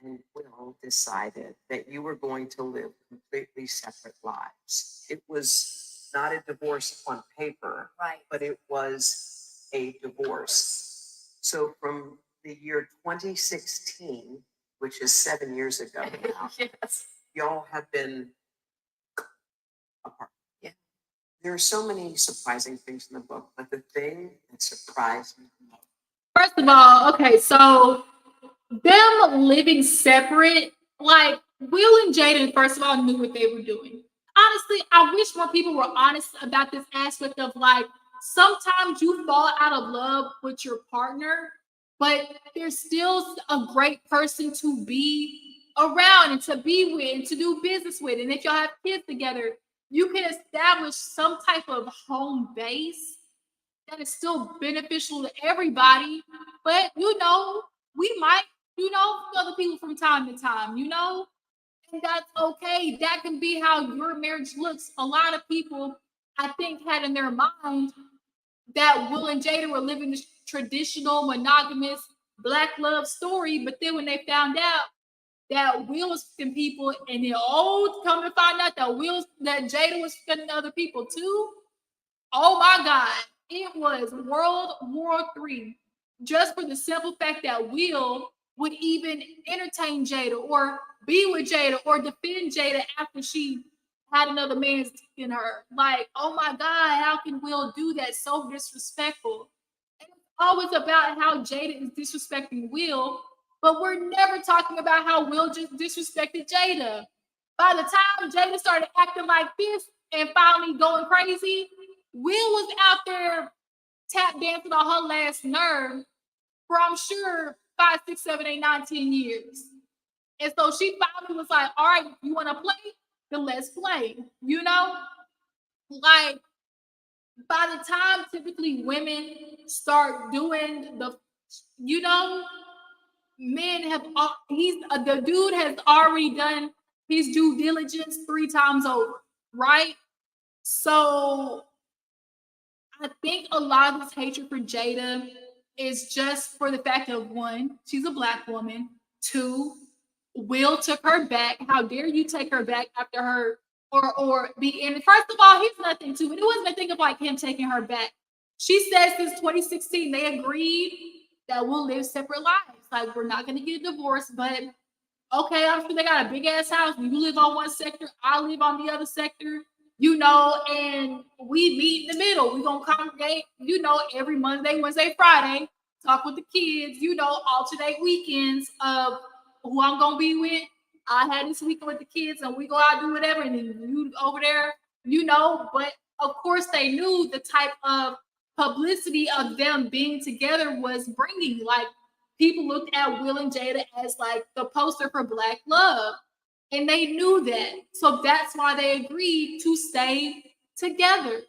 and Will decided that you were going to live completely separate lives. It was not a divorce on paper, Right. but it was a divorce. So from the year 2016, which is 7 years ago now, Yes. y'all have been apart. Yeah. There are so many surprising things in the book, but the thing that surprised me the most. First of all, okay, so them living separate, like Will and Jada, first of all, knew what they were doing. Honestly, I wish more people were honest about this aspect of like sometimes you fall out of love with your partner, but they're still a great person to be around and to be with and to do business with. And if y'all have kids together, you can establish some type of home base that is still beneficial to everybody. But we might other people from time to time, and that's okay. That can be how your marriage looks. A lot of people, I think, had in their mind that Will and Jada were living the traditional monogamous black love story, but then when they found out that Will was fucking people, and then come to find out that Jada was fucking other people too. Oh my God, it was World War III. Just for the simple fact that Will would even entertain Jada or be with Jada or defend Jada after she had another man's dick in her. Like, oh my God, how can Will do that? So disrespectful. And it's always about how Jada is disrespecting Will, but we're never talking about how Will just disrespected Jada. By the time Jada started acting like this and finally going crazy, Will was out there tap dancing on her last nerve for, I'm sure, 5, 6, 7, 8, 9, 10 years. And so she finally was like, all right, you want to play? Then let's play. Like, by the time typically women start doing men have, the dude has already done his due diligence 3 times over, right? So I think a lot of this hatred for Jada is just for the fact of, 1, she's a black woman. 2, Will took her back. How dare you take her back after her or be in? First of all, he's nothing to it. It wasn't a thing of like him taking her back. She said since 2016 they agreed that we'll live separate lives. Like, we're not gonna get a divorce, but okay, I'm sure they got a big ass house. You live on one sector, I live on the other sector. And we meet in the middle. We're gonna congregate, every Monday, Wednesday, Friday, talk with the kids, alternate weekends of who I'm gonna be with. I had this weekend with the kids and we go out and do whatever, and then you over there, but of course they knew the type of publicity of them being together was bringing. Like, people looked at Will and Jada as like the poster for black love. And they knew that. So that's why they agreed to stay together.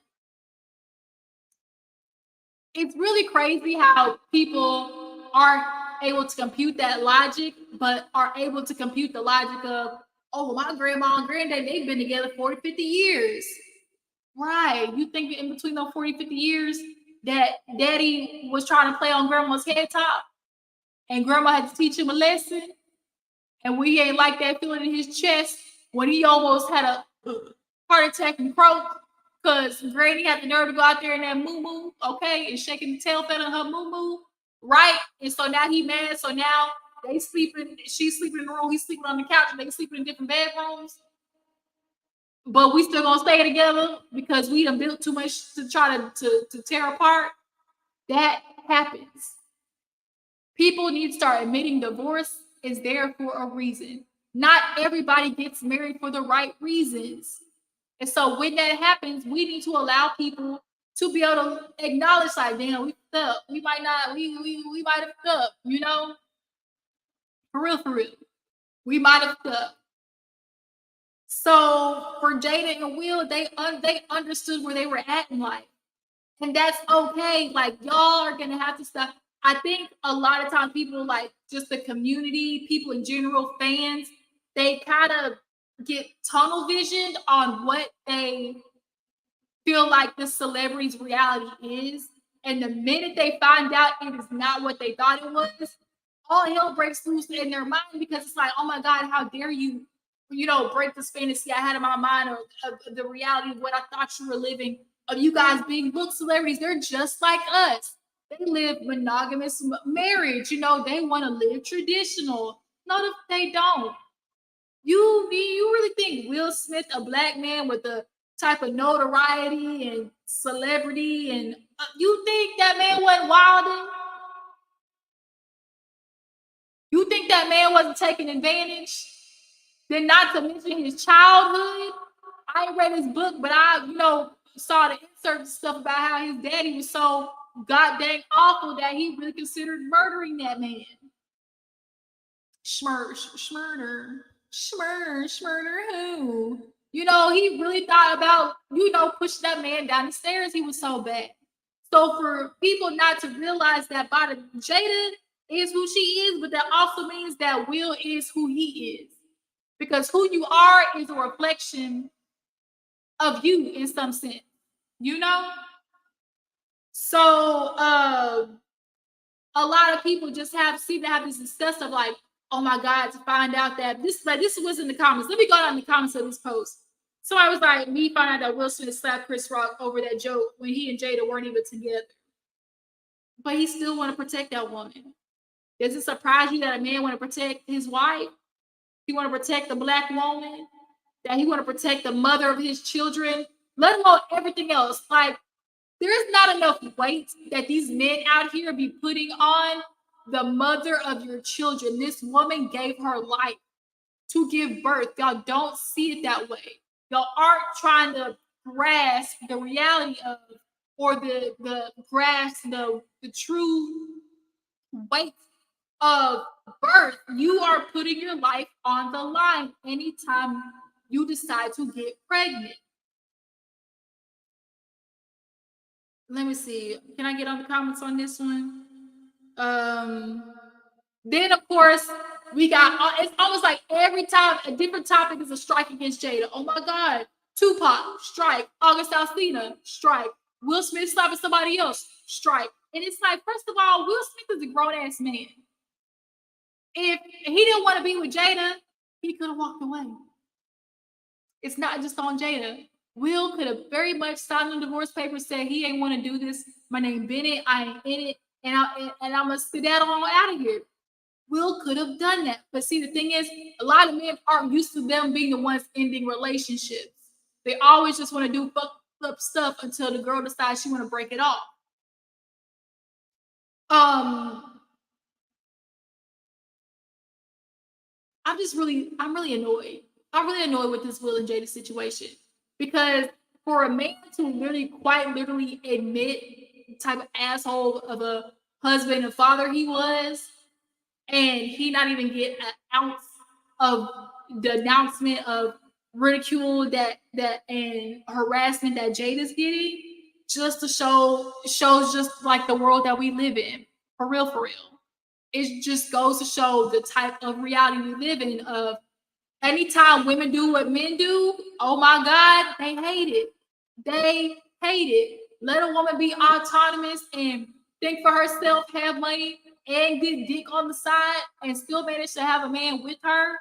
It's really crazy how people aren't able to compute that logic, but are able to compute the logic of, oh, my grandma and granddad, they've been together 40, 50 years. Right. You think in between those 40, 50 years that daddy was trying to play on grandma's head top and grandma had to teach him a lesson? And we ain't like that feeling in his chest when he almost had a heart attack and croaked because Granny had the nerve to go out there in that moo-moo, okay, and shaking the tail feather of her moo-moo, right? And so now he mad. So now she's sleeping in the room, he's sleeping on the couch, and they sleeping in different bedrooms. But we still gonna stay together because we done built too much to try to tear apart. That happens. People need to start admitting divorce is there for a reason. Not everybody gets married for the right reasons. And so when that happens, we need to allow people to be able to acknowledge, like, damn, we fucked up. We might have fucked up, For real. We might have fucked up. So for Jada and Will, they understood where they were at in life. And that's okay. Like, y'all are gonna have to stop. I think a lot of times people, like, just the community, people in general, fans, they kind of get tunnel visioned on what they feel like the celebrity's reality is. And the minute they find out it is not what they thought it was, all hell breaks loose in their mind, because it's like, oh my God, how dare you, break this fantasy I had in my mind, or the reality of what I thought you were living, of you guys being book celebrities. They're just like us. They live monogamous marriage. They want to live traditional. No, they don't. You really think Will Smith, a black man with the type of notoriety and celebrity, and you think that man wasn't wilding? You think that man wasn't taking advantage? Then not to mention his childhood. I ain't read his book, but I, saw the insert stuff about how his daddy was so goddamn awful that he really considered murdering that man. Schmurder who? He really thought about, pushing that man down the stairs. He was so bad. So for people not to realize that Jada is who she is, but that also means that Will is who he is. Because who you are is a reflection of you in some sense, you know? So a lot of people just seem to have this disgust of like, oh my God, to find out that this was in the comments. Let me go down in the comments of this post. So I was like, me find out that Will Smith slapped Chris Rock over that joke when he and Jada weren't even together. But he still want to protect that woman. Does it surprise you that a man want to protect his wife? He want to protect the Black woman? That he want to protect the mother of his children? Let alone everything else. Like, there is not enough weight that these men out here be putting on the mother of your children. This woman gave her life to give birth. Y'all don't see it that way. Y'all aren't trying to grasp the reality of, or the grasp the true weight of birth. You are putting your life on the line anytime you decide to get pregnant. Let me see. Can I get on the comments on this one? Then of course we got. It's almost like every time a different topic is a strike against Jada. Oh my God, Tupac strike, August Alsina strike, Will Smith slapping somebody else strike, and it's like, first of all, Will Smith is a grown ass man. If he didn't want to be with Jada, he could have walked away. It's not just on Jada. Will could have very much signed the divorce papers, said he ain't want to do this. My name Bennett, I ain't in it, and I'm gonna skedaddle on out of here. Will could have done that. But see, the thing is, a lot of men aren't used to them being the ones ending relationships. They always just want to do fucked up stuff until the girl decides she want to break it off. I'm really annoyed. I'm really annoyed with this Will and Jada situation, because for a man to really quite literally admit the type of asshole of a husband and father he was, and he not even get an ounce of the announcement of ridicule that and harassment that Jada's getting, just to shows just like the world that we live in, for real, for real. It just goes to show the type of reality we live in of anytime women do what men do, oh my God, they hate it. They hate it. Let a woman be autonomous and think for herself, have money, and get dick on the side, and still manage to have a man with her.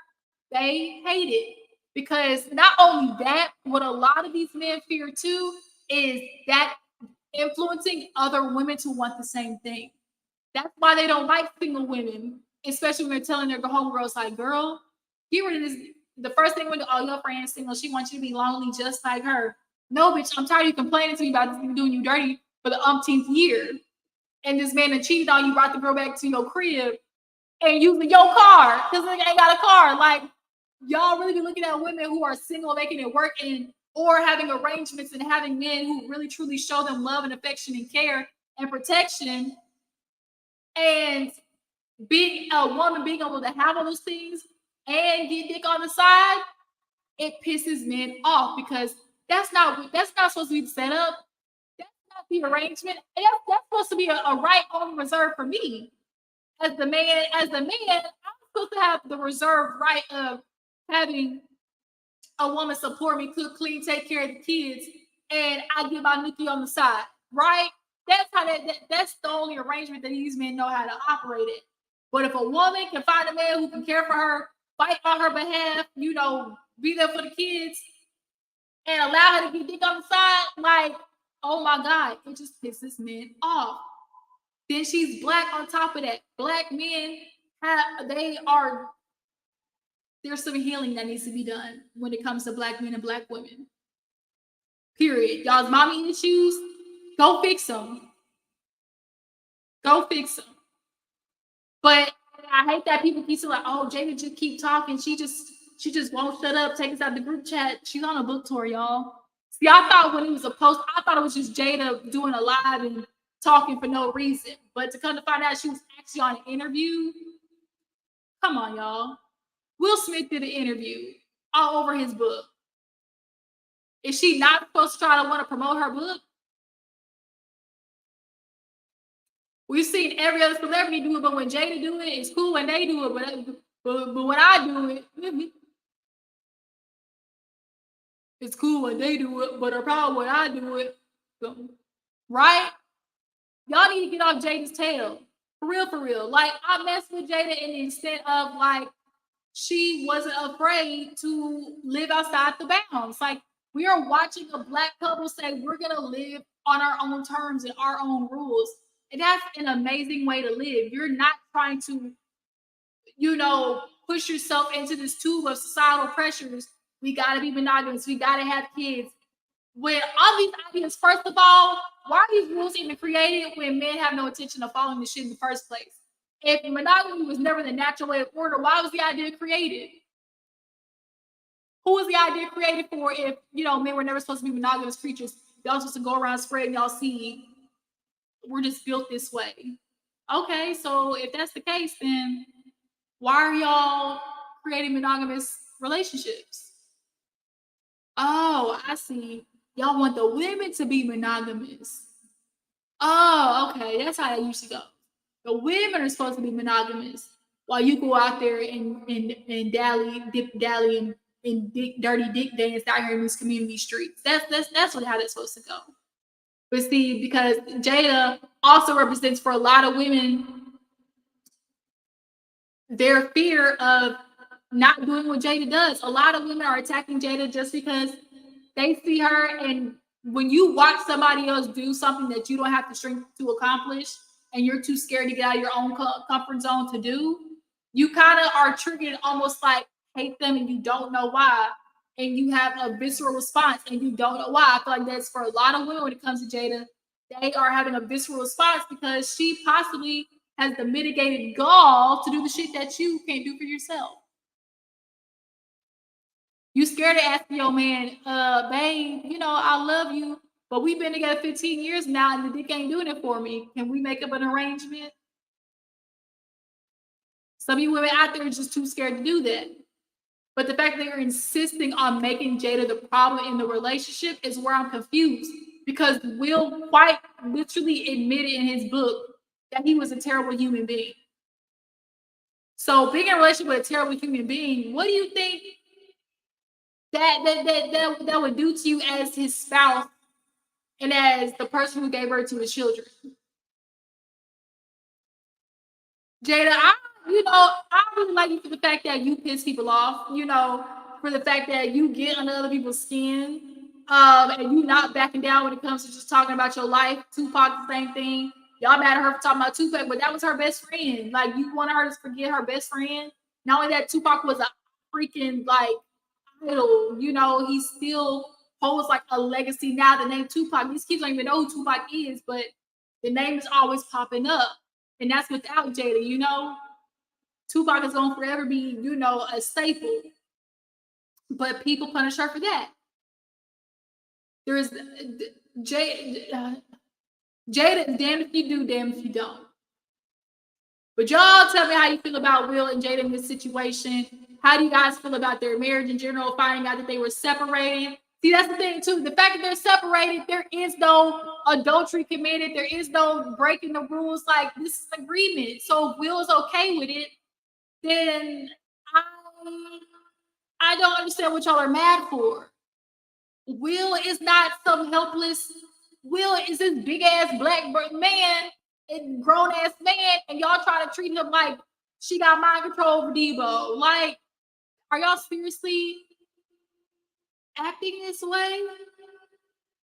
They hate it. Because not only that, what a lot of these men fear too is that influencing other women to want the same thing. That's why they don't like single women, especially when they're telling their homegirls, like, girl, get rid of this. The first thing when all your friends single, she wants you to be lonely just like her. No, bitch, I'm tired of you complaining to me about this nigga doing you dirty for the umpteenth year. And this man that cheated on you, brought the girl back to your crib and using your car because nigga ain't got a car. Like, y'all really be looking at women who are single, making it work, and or having arrangements and having men who really truly show them love and affection and care and protection. And being a woman being able to have all those things and get dick on the side, it pisses men off, because that's not supposed to be the setup. That's not the arrangement. That's supposed to be a right only reserved for me. As the man, I'm supposed to have the reserved right of having a woman support me, cook, clean, take care of the kids, and I get my nookie on the side, right? That's how that's the only arrangement that these men know how to operate it. But if a woman can find a man who can care for her, fight on her behalf, be there for the kids, and allow her to get dick on the side, like, oh my God, it just pisses men off. Then she's Black on top of that. Black men there's some healing that needs to be done when it comes to Black men and Black women. Period. Y'all's mommy issues, go fix them. Go fix them. But I hate that people keep saying, like, oh, Jada just keep talking. She just won't shut up. Take us out the group chat. She's on a book tour, y'all. See, I thought when it was a post, I thought it was just Jada doing a live and talking for no reason. But to come to find out she was actually on an interview, come on, y'all. Will Smith did an interview all over his book. Is she not supposed to try to want to promote her book? We've seen every other celebrity do it, but when Jada do it, it's cool when they do it. But when I do it, it's cool when they do it. But the problem when I do it, right? Y'all need to get off Jada's tail. For real, for real. Like, I messed with Jada in the extent of, like, she wasn't afraid to live outside the bounds. Like, we are watching a Black couple say, we're going to live on our own terms and our own rules. And that's an amazing way to live. You're not trying to, push yourself into this tube of societal pressures. We got to be monogamous. We got to have kids. When all these ideas, first of all, why are these rules even created when men have no intention of following this shit in the first place? If monogamy was never the natural way of order, why was the idea created? Who was the idea created for if, men were never supposed to be monogamous creatures? Y'all supposed to go around spreading y'all seed. We're just built this way. Okay, so if that's the case, then why are y'all creating monogamous relationships? Oh, I see. Y'all want the women to be monogamous. Oh, okay. That's how that used to go. The women are supposed to be monogamous while you go out there and dally and dirty dick dance out here in these community streets. That's how that's supposed to go. But see, because Jada also represents for a lot of women their fear of not doing what Jada does. A lot of women are attacking Jada just because they see her, and when you watch somebody else do something that you don't have the strength to accomplish, and you're too scared to get out of your own comfort zone to do, you kind of are triggered, almost like hate them, and you don't know why, and you have a visceral response, and you don't know why. I feel like that's for a lot of women when it comes to Jada. They are having a visceral response because she possibly has the mitigated gall to do the shit that you can't do for yourself. You scared to ask your man, babe, I love you, but we've been together 15 years now and the dick ain't doing it for me. Can we make up an arrangement? Some of you women out there are just too scared to do that. But the fact that you're insisting on making Jada the problem in the relationship is where I'm confused. Because Will quite literally admitted in his book that he was a terrible human being. So being in a relationship with a terrible human being, what do you think that would do to you as his spouse and as the person who gave birth to his children? Jada, I really like you for the fact that you piss people off, for the fact that you get under other people's skin, and you not backing down when it comes to just talking about your life. Tupac, the same thing. Y'all mad at her for talking about Tupac, but that was her best friend. Like, you wanted her to forget her best friend. Not only that, Tupac was a freaking, like, idol. He still holds, like, a legacy now. The name Tupac, these kids don't even know who Tupac is, but the name is always popping up. And that's without Jada, Tupac is going to forever be, a staple. But people punish her for that. There is Jada, damn if you do, damn if you don't. But y'all tell me how you feel about Will and Jada in this situation. How do you guys feel about their marriage in general, finding out that they were separated? See, that's the thing, too. The fact that they're separated, there is no adultery committed. There is no breaking the rules. Like, this is an agreement. So if Will is okay with it, then I don't understand what y'all are mad for. Will is not some helpless. Will is this big-ass black man and grown-ass man, and y'all trying to treat him like she got mind control over Debo. Like, are y'all seriously acting this way?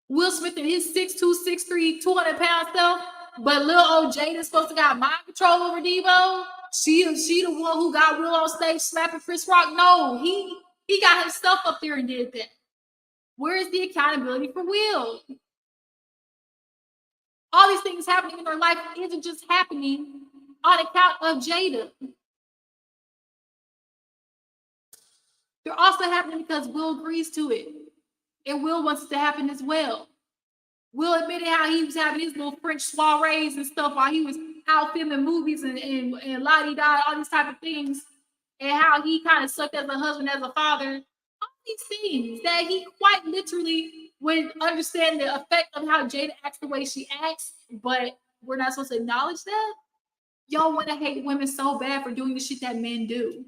Will Smith and his 6'2", 6'3", 200-pound self, but little old Jada's supposed to got mind control over Debo? She the one who got Will on stage slapping Chris Rock? No, he got himself up there and did that. Where is the accountability for Will? All these things happening in her life isn't just happening on account of Jada. They're also happening because Will agrees to it. And Will wants it to happen as well. Will admitted how he was having his little French soirees and stuff while he was out filming movies and la-di-da, all these type of things. And how he kind of sucked as a husband, as a father. All these things that he quite literally would understand the effect of how Jada acts the way she acts, but we're not supposed to acknowledge that? Y'all want to hate women so bad for doing the shit that men do.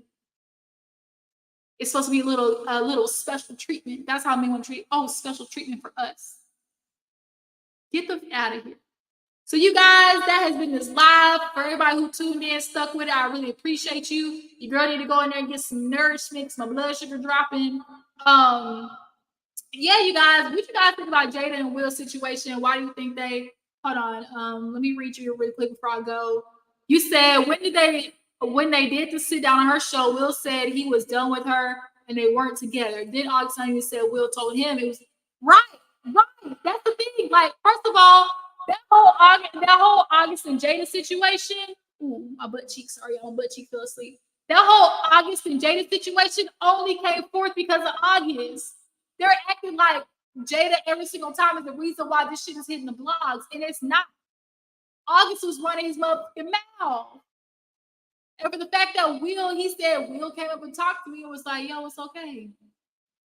It's supposed to be a little special treatment. That's how men want to treat. Oh, special treatment for us. Get them out of here. So you guys, that has been this live. For everybody who tuned in, stuck with it, I really appreciate you. Your girl need to go in there and get some nourishment, my blood sugar dropping. Yeah, you guys, what you guys think about Jada and Will's situation? Why do you think they, hold on, let me read you really quick before I go. You said, when they did the sit down on her show, Will said he was done with her and they weren't together. Then Augustine said Will told him it was right. That's the thing. Like, first of all, that whole August and Jada situation. Ooh, my butt cheek. Sorry, my butt cheek fell asleep. That whole August and Jada situation only came forth because of August. They're acting like Jada every single time is the reason why this shit is hitting the blogs, and it's not. August was running his motherfucking mouth. And for the fact that he said Will came up and talked to me and was like, yo, it's okay.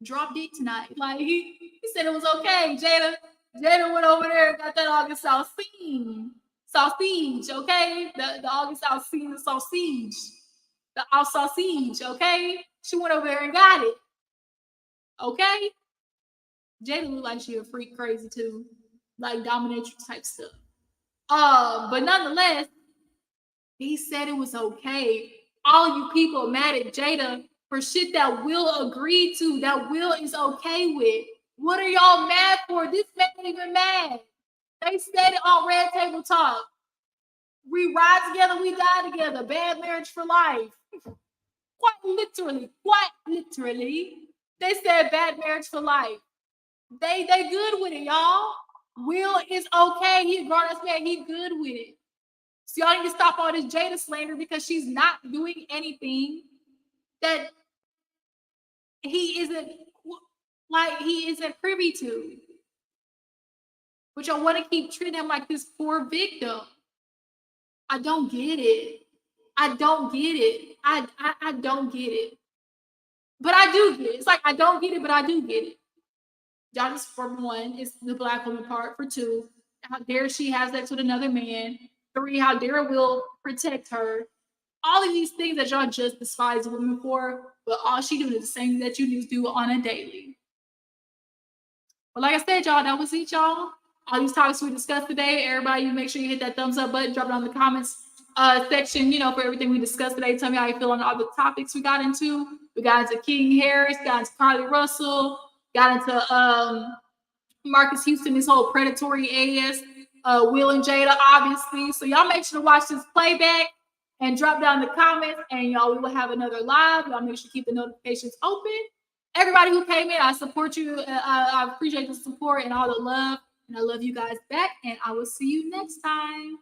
Drop dick tonight. Like, he said it was okay. Jada went over there and got that August sausage, okay? The August sausage. The sausage, okay? She went over there and got it. Okay? Jada looked like she a freak crazy too. Like dominatrix type stuff. But nonetheless, he said it was okay. All you people mad at Jada for shit that Will agreed to, that Will is okay with. What are y'all mad for? This man ain't even mad. They said it on Red Table Talk. We ride together, we die together. Bad marriage for life. Quite literally. They said bad marriage for life. They good with it, y'all. Will is okay. He's a grown-ass man. He good with it. So y'all need to stop all this Jada slander because she's not doing anything that he isn't privy to. But y'all want to keep treating him like this poor victim. I don't get it. I don't get it. I don't get it. But I do get it. It's like I don't get it, but I do get it. Y'all just, for one, it's the black woman part. For two, how dare she have sex with another man. 3, how dare Will protect her. All of these things that y'all just despise women for, but all she doing is the same that you need to do on a daily. But like I said, y'all, that was it, y'all. All these topics we discussed today. Everybody, make sure you hit that thumbs up button, drop it on the comments section, for everything we discussed today. Tell me how you feel on all the topics we got into. We got into King Harris, got into Carlee Russell, got into Marques Houston, this whole predatory ass, Will and Jada, obviously. So y'all make sure to watch this playback and drop down the comments, and y'all, we will have another live. Y'all make sure to keep the notifications open. Everybody who came in, I support you. I appreciate the support and all the love, and I love you guys back, and I will see you next time.